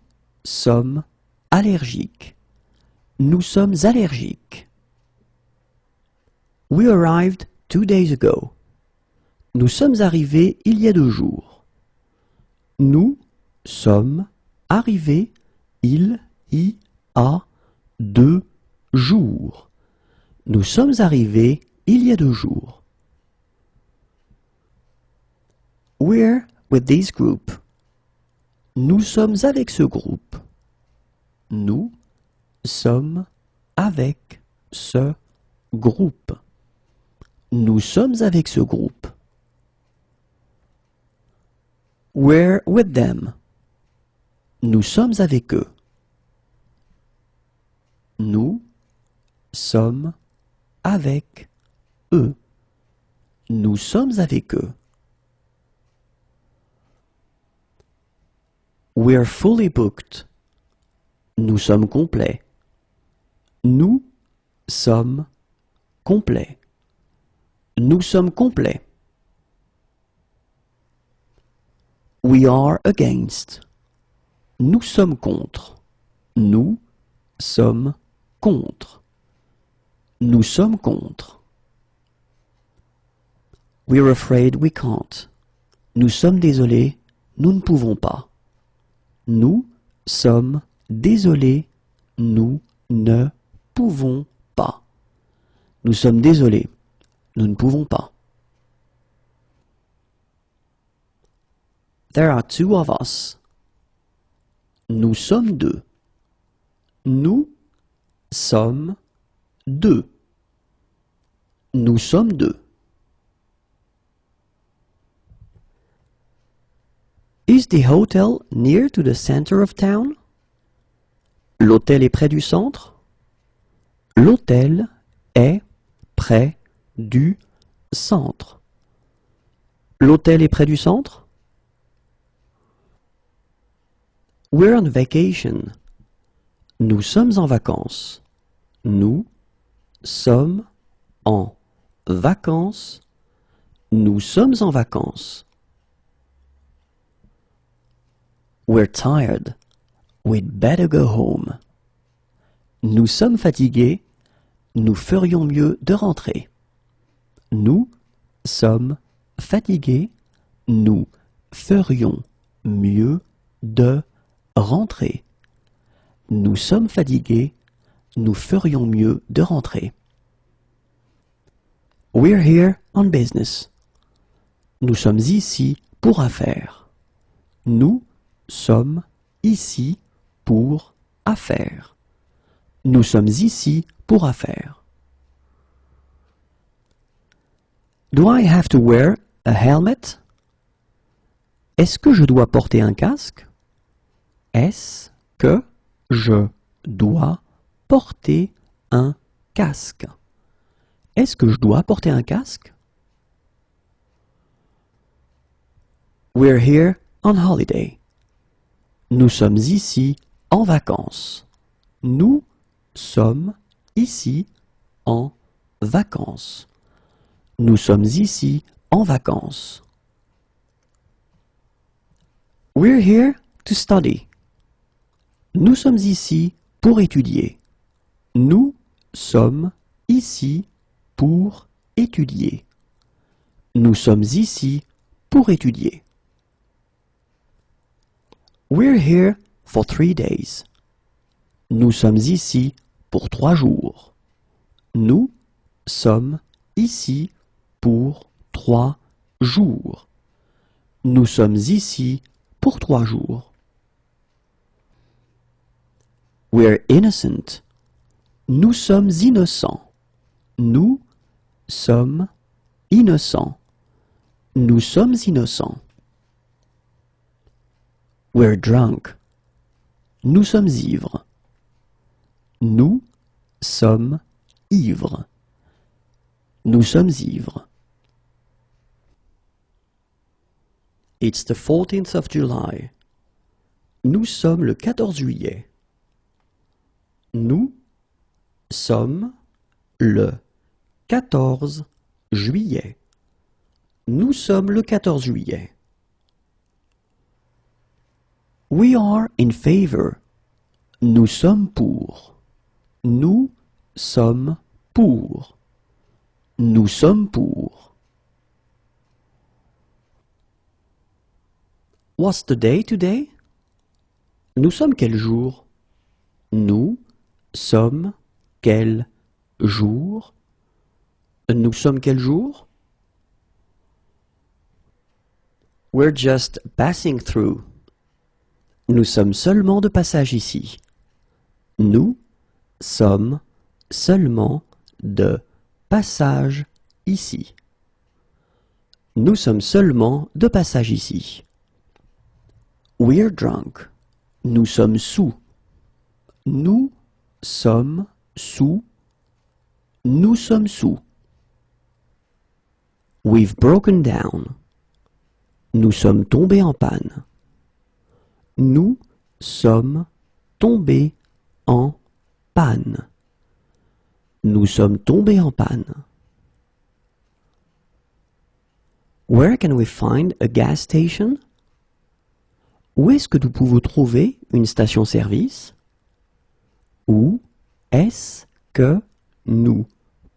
A: sommes allergiques. Nous sommes allergiques. We arrived 2 days ago. Nous sommes arrivés il y a 2 jours. Nous sommes arrivés il y a 2 jours. Nous sommes arrivés il y a 2 jours. We're with this group. Nous sommes avec ce groupe. Nous sommes avec ce groupe. Nous sommes avec ce groupe. We're with them. Nous sommes avec eux. Nous sommes avec eux. Nous sommes avec eux. We're fully booked. Nous sommes complets. Nous sommes complets. Nous sommes complets. We are against. Nous sommes contre. Nous sommes contre. Nous sommes contre. We're afraid we can't. Nous sommes désolés, nous ne pouvons pas. Nous sommes désolés, nous ne pouvons pas. Nous sommes désolés. Nous ne pouvons pas. There are two of us. Nous sommes deux. Nous sommes deux. Nous sommes deux. Is the hotel near to the center of town? L'hôtel est près du centre? L'hôtel est près du centre. L'hôtel est près du centre? We're on vacation. Nous sommes en vacances. Nous sommes en vacances. Nous sommes en vacances. We're tired. We'd better go home. Nous sommes fatigués. Nous ferions mieux de rentrer. Nous sommes fatigués. Nous ferions mieux de rentrer. Nous sommes fatigués. Nous ferions mieux de rentrer. We're here on business. Nous sommes ici pour affaires. Nous sommes ici pour affaires. Nous sommes ici pour affaires. Do I have to wear a helmet? Est-ce que je dois porter un casque? Est-ce que je dois porter un casque? Est-ce que je dois porter un casque? We're here on holiday. Nous sommes ici en vacances. Nous sommes ici en vacances. Nous sommes ici en vacances. We're here to study. Nous sommes ici pour étudier. Nous sommes ici pour étudier. Nous sommes ici pour étudier. We're here for 3 days. Nous sommes ici pour 3 jours. Nous sommes ici pour 3 jours. Nous sommes ici pour 3 jours. We're innocent. Nous sommes innocents. Nous sommes innocents. Nous sommes innocents. We're drunk. Nous sommes ivres. Nous sommes ivres. Nous sommes ivres. It's the 14th of July. Nous sommes le 14 juillet. Nous sommes le 14 juillet. Nous sommes le 14 juillet. We are in favor. Nous sommes pour. Nous sommes pour. Nous sommes pour. What's the day today? Nous sommes quel jour? Nous sommes quel jour? Nous sommes quel jour? We're just passing through. Nous sommes seulement de passage ici. Nous sommes seulement de passage ici. Nous sommes seulement de passage ici. We're drunk. Nous sommes sous. Nous sommes sous. Nous sommes sous. We've broken down. Nous sommes tombés en panne. Nous sommes tombés en panne. Nous sommes tombés en panne. Where can we find a gas station? Où est-ce que nous pouvons trouver une station-service? Où est-ce que nous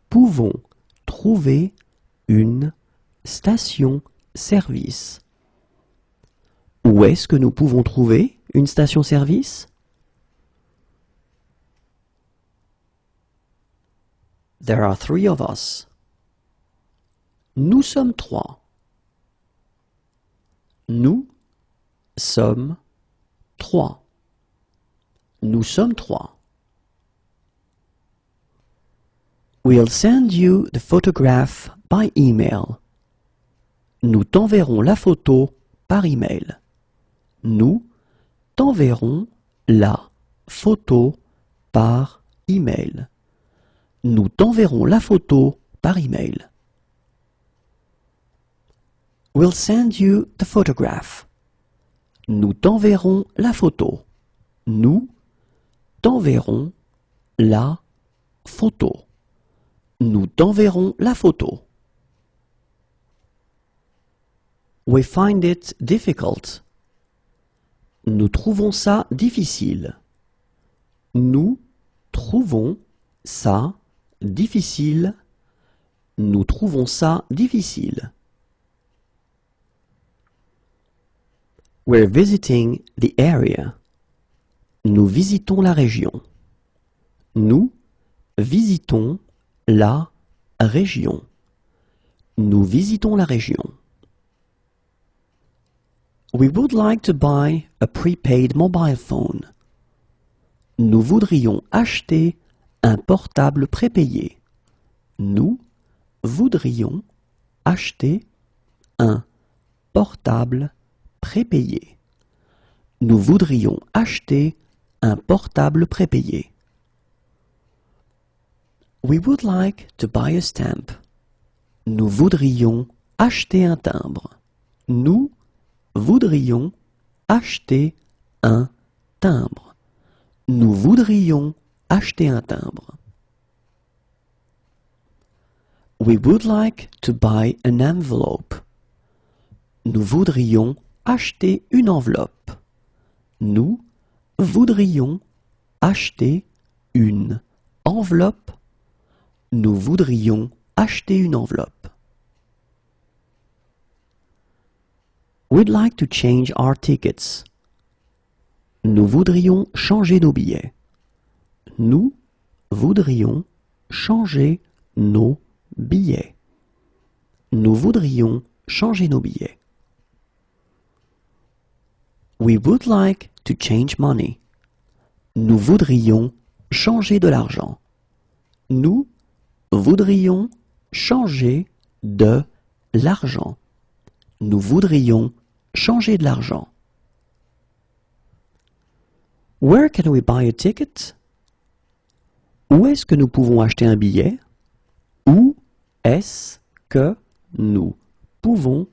A: pouvons trouver une station-service? Où est-ce que nous pouvons trouver une station-service? There are 3 of us. Nous sommes 3. Nous sommes 3. Nous sommes 3. We'll send you the photograph by email. Nous t'enverrons la photo par email. Nous t'enverrons la photo par email. Nous t'enverrons la photo par email. We'll send you the photograph. Nous t'enverrons la photo. Nous t'enverrons la photo. Nous t'enverrons la photo. We find it difficult. Nous trouvons ça difficile. Nous trouvons ça difficile. Nous trouvons ça difficile. We're visiting the area. Nous visitons la région. Nous visitons la région. Nous visitons la région. We would like to buy a prepaid mobile phone. Nous voudrions acheter un portable prépayé. Nous voudrions acheter un portable prépayé. Nous voudrions acheter un portable prépayé. We would like to buy a stamp. Nous voudrions acheter un timbre. Nous voudrions acheter un timbre. Nous voudrions acheter un timbre. We would like to buy an envelope. Nous voudrions acheter une enveloppe. Nous voudrions acheter une enveloppe. Nous voudrions acheter une enveloppe. We'd like to change our tickets. Nous voudrions changer nos billets. Nous voudrions changer nos billets. Nous voudrions changer nos billets. We would like to change money. Nous voudrions changer de l'argent. Nous voudrions changer de l'argent. Nous voudrions changer de l'argent. Where can we buy a ticket? Où est-ce que nous pouvons acheter un billet? Où est-ce que nous pouvons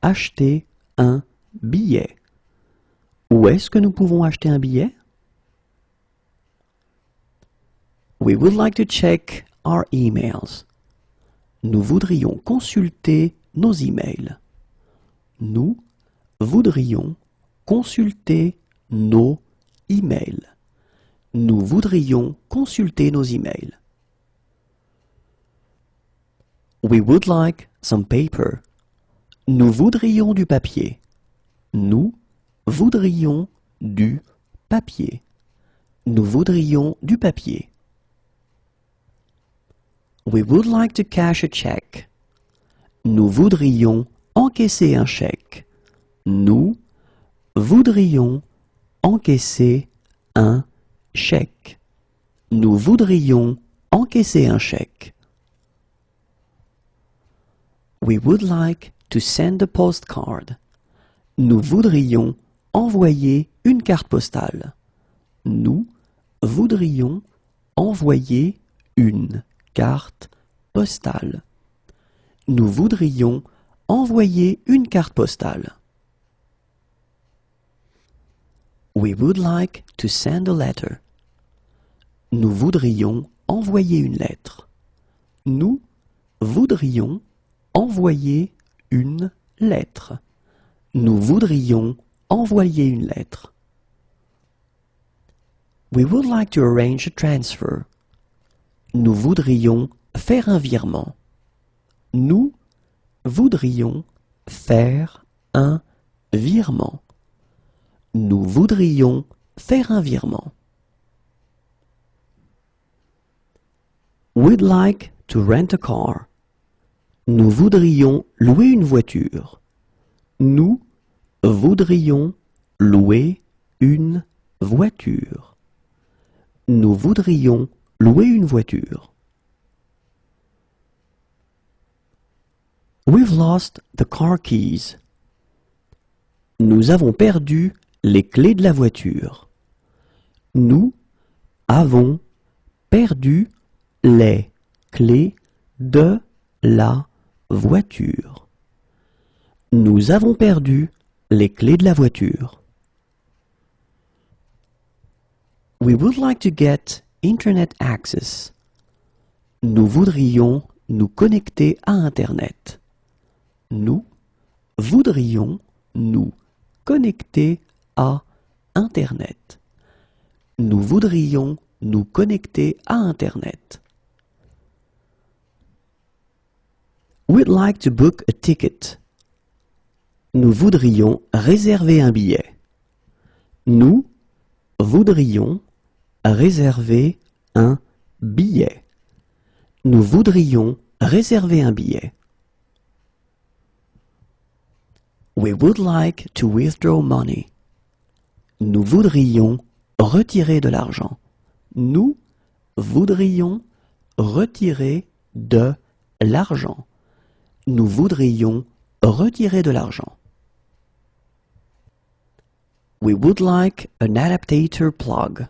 A: acheter un billet? Où est-ce que nous pouvons acheter un billet? We would like to check our emails. Nous voudrions consulter nos emails. Nous voudrions consulter nos emails. Nous voudrions consulter nos emails. We would like some paper. Nous voudrions du papier. Nous voudrions du papier. Nous voudrions du papier. We would like to cash a check. Nous voudrions encaisser un chèque. Nous voudrions encaisser un chèque. Nous voudrions encaisser un chèque. We would like to send a postcard. Nous voudrions envoyer une carte postale. Nous voudrions envoyer une carte postale. Nous voudrions envoyer une carte postale. We would like to send a letter. Nous voudrions envoyer une lettre. Nous voudrions envoyer une lettre. Nous voudrions envoyer une lettre. We would like to arrange a transfer. Nous voudrions faire un virement. Nous voudrions faire un virement. Nous voudrions faire un virement. We'd like to rent a car. Nous voudrions louer une voiture. Nous voudrions louer une voiture. Nous voudrions louer une voiture. We've lost the car keys. Nous avons perdu les clés de la voiture. Nous avons perdu les clés de la voiture. Nous avons perdu les clés de la voiture. We would like to get Internet access. Nous voudrions nous connecter à Internet. Nous voudrions nous connecter à Internet. Nous voudrions nous connecter à Internet. We'd like to book a ticket. Nous voudrions réserver un billet. Nous voudrions réserver un billet. Nous voudrions réserver un billet. We would like to withdraw money. Nous voudrions retirer de l'argent. Nous voudrions retirer de l'argent. Nous voudrions retirer de l'argent. We would like an adaptator plug.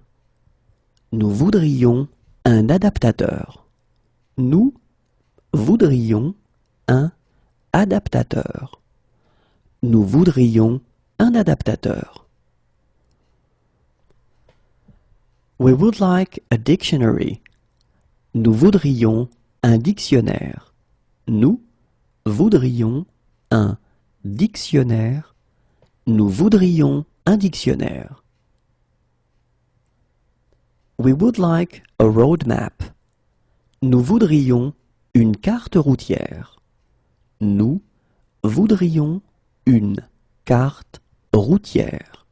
A: Nous voudrions un adaptateur. Nous voudrions un adaptateur. Nous voudrions un adaptateur. We would like a dictionary. Nous voudrions un dictionnaire. Nous voudrions un dictionnaire. Nous voudrions un dictionnaire. We would like a road map. Nous voudrions une carte routière. Nous voudrions une carte routière.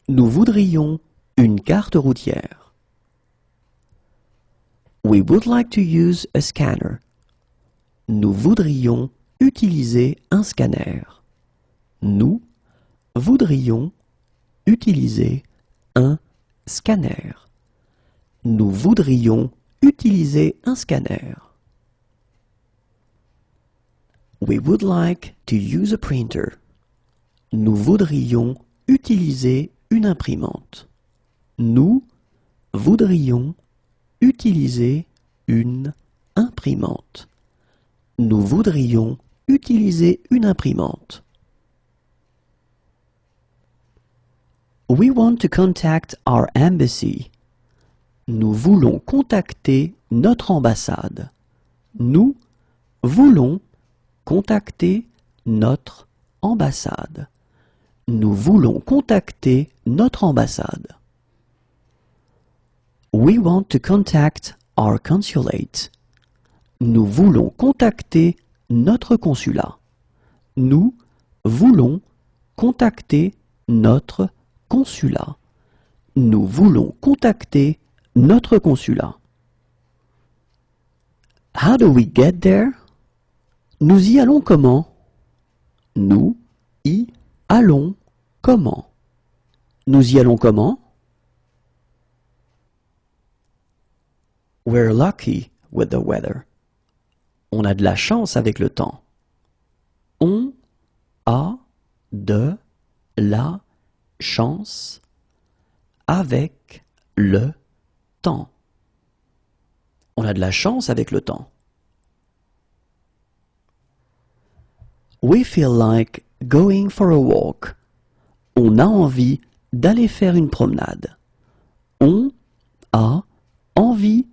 A: Nous voudrions une carte routière. We would like to use a scanner. Nous voudrions utiliser un scanner. Nous voudrions utiliser un scanner. Nous voudrions utiliser un scanner. We would like to use a printer. Nous voudrions utiliser une imprimante. Nous voudrions utiliser une imprimante. Nous voudrions utiliser une imprimante. We want to contact our embassy. Nous voulons contacter notre ambassade. Nous voulons contacter notre ambassade. Nous voulons contacter notre ambassade. We want to contact our consulate. Nous voulons contacter notre consulat. Nous voulons contacter notre consulat. Nous voulons contacter notre consulat. How do we get there? Nous y allons comment? Nous y allons comment? Nous y allons comment? We're lucky with the weather. On a de la chance avec le temps. On a de la chance avec le temps. On a de la chance avec le temps. We feel like going for a walk. On a envie d'aller faire une promenade. On a envie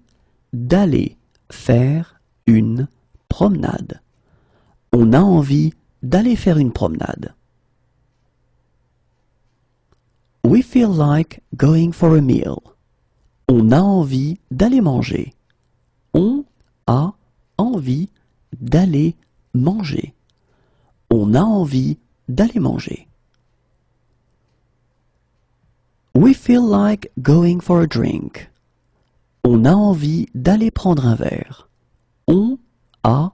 A: d'aller faire une promenade. On a envie d'aller faire une promenade. We feel like going for a meal. On a envie d'aller manger. On a envie d'aller manger. On a envie d'aller manger. We feel like going for a drink. On a envie d'aller prendre un verre. On a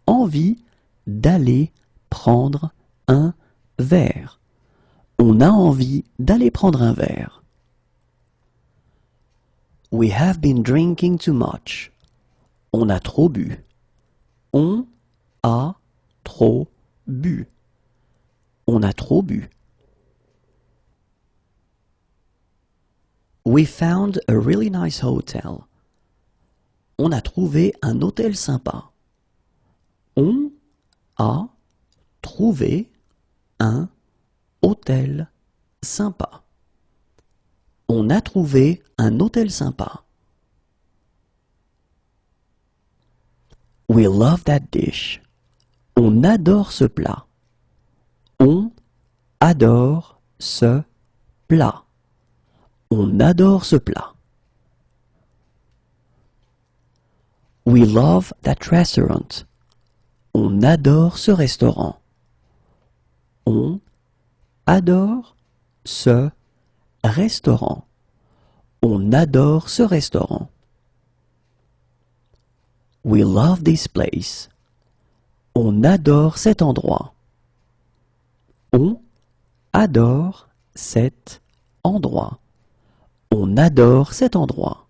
A: envie d'aller prendre un verre. On a envie d'aller prendre un verre. We have been drinking too much. On a trop bu. On a trop bu. On a trop bu. We found a really nice hotel. On a trouvé un hôtel sympa. On a trouvé un hôtel sympa. On a trouvé un hôtel sympa. We love that dish. On adore ce plat. On adore ce plat. On adore ce plat. We love that restaurant. On adore ce restaurant. On adore ce restaurant. On adore ce restaurant. We love this place. On adore cet endroit. On adore cet endroit. On adore cet endroit.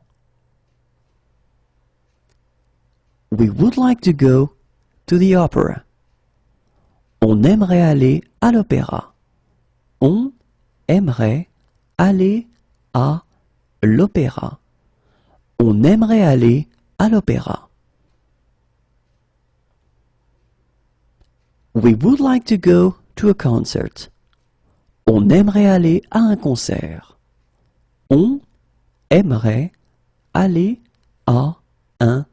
A: We would like to go to the opera. On aimerait aller à l'opéra. On aimerait aller à l'opéra. On aimerait aller à l'opéra. We would like to go to a concert. On aimerait aller à un concert. On aimerait aller à un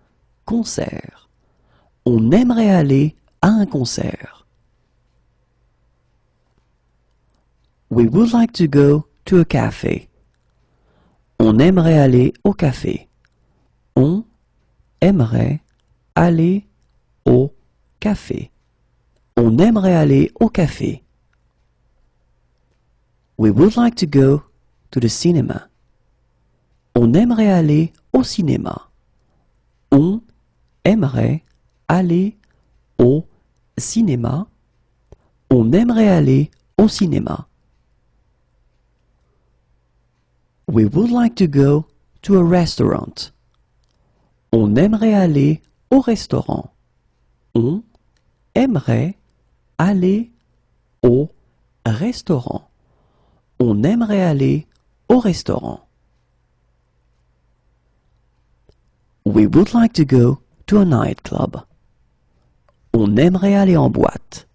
A: concert. On aimerait aller à un concert. We would like to go to a cafe. On aimerait aller au café. On aimerait aller au café. On aimerait aller au café. We would like to go to the cinema. On aimerait aller au cinéma. On aimerait aller au cinéma. On aimerait aller au cinéma. We would like to go to a restaurant. On aimerait aller au restaurant. On aimerait aller au restaurant. On aimerait aller au restaurant. We would like to go to a nightclub. On aimerait aller en boîte.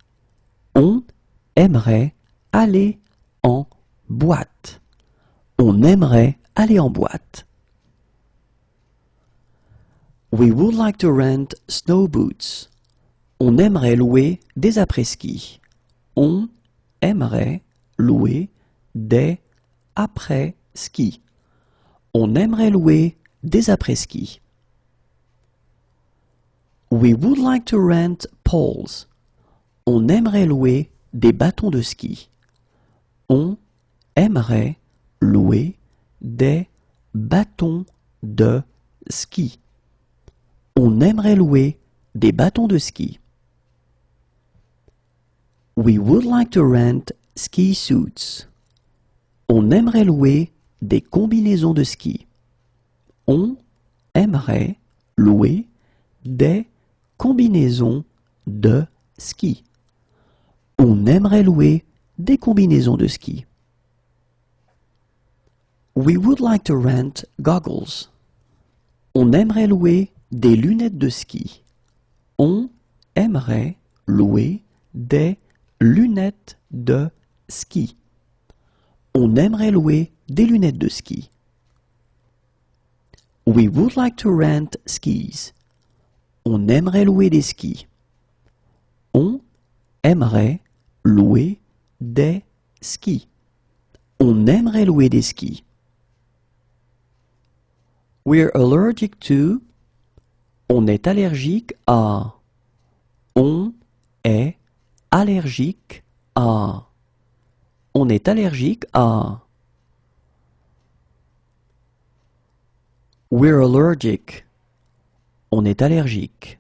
A: On aimerait aller en boîte. On aimerait aller en boîte. We would like to rent snow boots. On aimerait louer des après-ski. On aimerait louer des après-ski. On aimerait louer des après-ski. We would like to rent poles. On aimerait louer des bâtons de ski. On aimerait louer des bâtons de ski. On aimerait louer des bâtons de ski. We would like to rent ski suits. On aimerait louer des combinaisons de ski. On aimerait louer des combinaisons de ski. On aimerait louer des combinaisons de ski. We would like to rent goggles. On aimerait louer des lunettes de ski. On aimerait louer des lunettes de ski. On aimerait louer des lunettes de ski. We would like to rent skis. On aimerait louer des skis. On aimerait louer des skis. On aimerait louer des skis. We're allergic to. On est allergique à. On est allergique à. On est allergique à. We're allergic. On est allergique.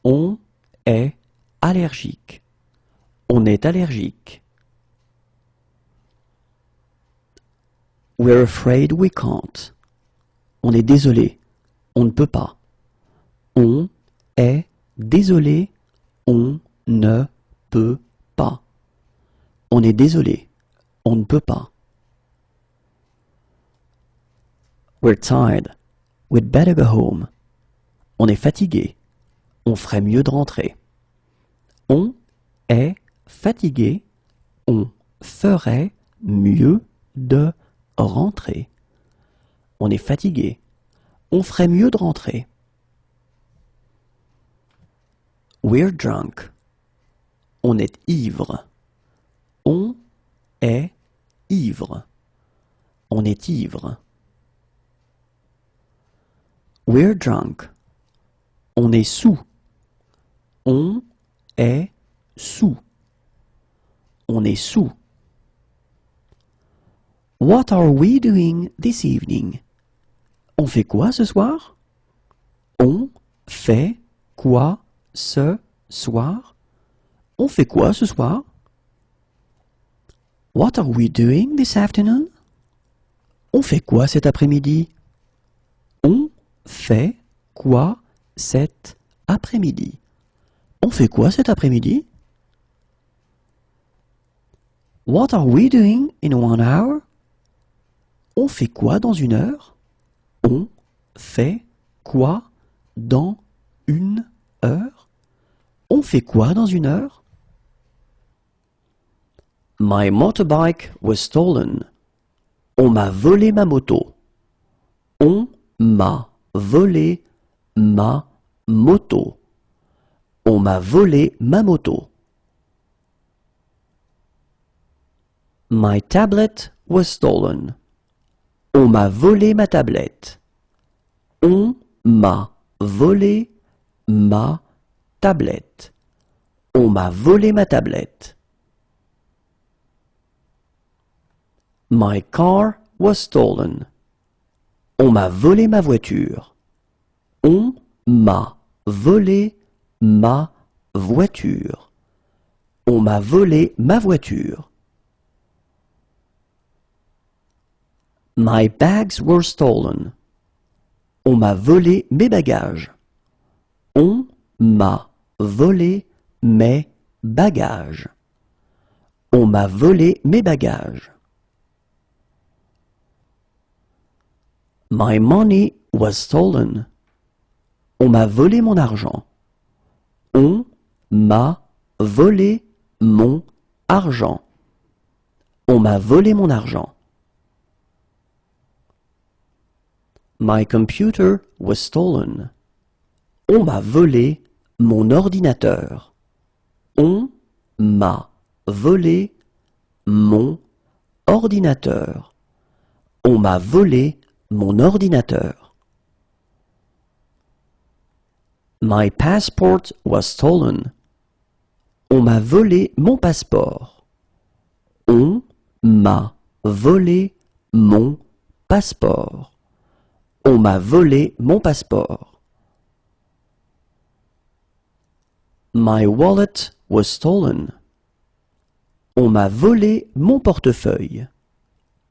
A: On est allergique. On est allergique. We're afraid we can't. On est désolé. On ne peut pas. On est désolé. On ne peut pas. On est désolé. On ne peut pas. We're tired. We'd better go home. On est fatigué. On ferait mieux de rentrer. On est fatigué. On ferait mieux de rentrer. On est fatigué. On ferait mieux de rentrer. We're drunk. On est ivre. On est ivre. On est ivre. We're drunk. On est sous. On est sous. On est sous. What are we doing this evening? On fait quoi ce soir? On fait quoi ce soir? On fait quoi ce soir? What are we doing this afternoon? On fait quoi cet après-midi? On fait quoi cet après-midi? On fait quoi cet après-midi? What are we doing in 1 hour? On fait quoi dans 1 heure? On fait quoi dans 1 heure? On fait quoi dans 1 heure? My motorbike was stolen. On m'a volé ma moto. On m'a volé ma moto. On m'a volé ma moto. My tablet was stolen. On m'a volé ma tablette. On m'a volé ma tablette. On m'a volé ma tablette. My car was stolen. On m'a volé ma voiture. On m'a volé ma voiture. On m'a volé ma voiture. My bags were stolen. On m'a volé mes bagages. On m'a volé mes bagages. On m'a volé mes bagages. My money was stolen. On m'a volé mon argent. On m'a volé mon argent. On m'a volé mon argent. My computer was stolen. On m'a volé mon ordinateur. On m'a volé mon ordinateur. On m'a volé mon ordinateur. My passport was stolen. On m'a volé mon passeport. On m'a volé mon passeport. On m'a volé mon passeport. My wallet was stolen. On m'a volé mon portefeuille.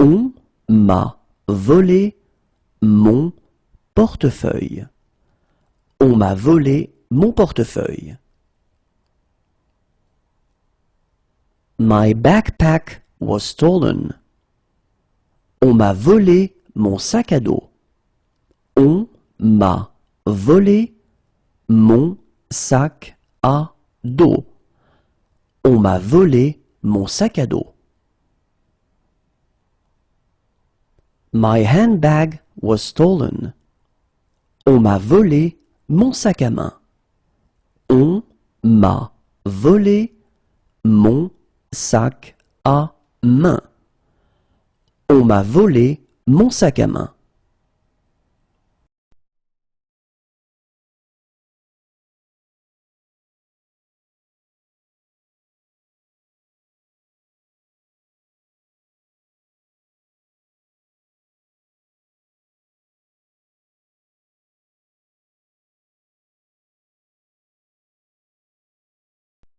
A: On m'a volé mon portefeuille. On m'a volé mon portefeuille. My backpack was stolen. On m'a volé mon sac à dos. On m'a volé mon sac à dos. On m'a volé mon sac à dos. My handbag was stolen. On m'a volé mon sac à main. On m'a volé mon sac à main. On m'a volé mon sac à main.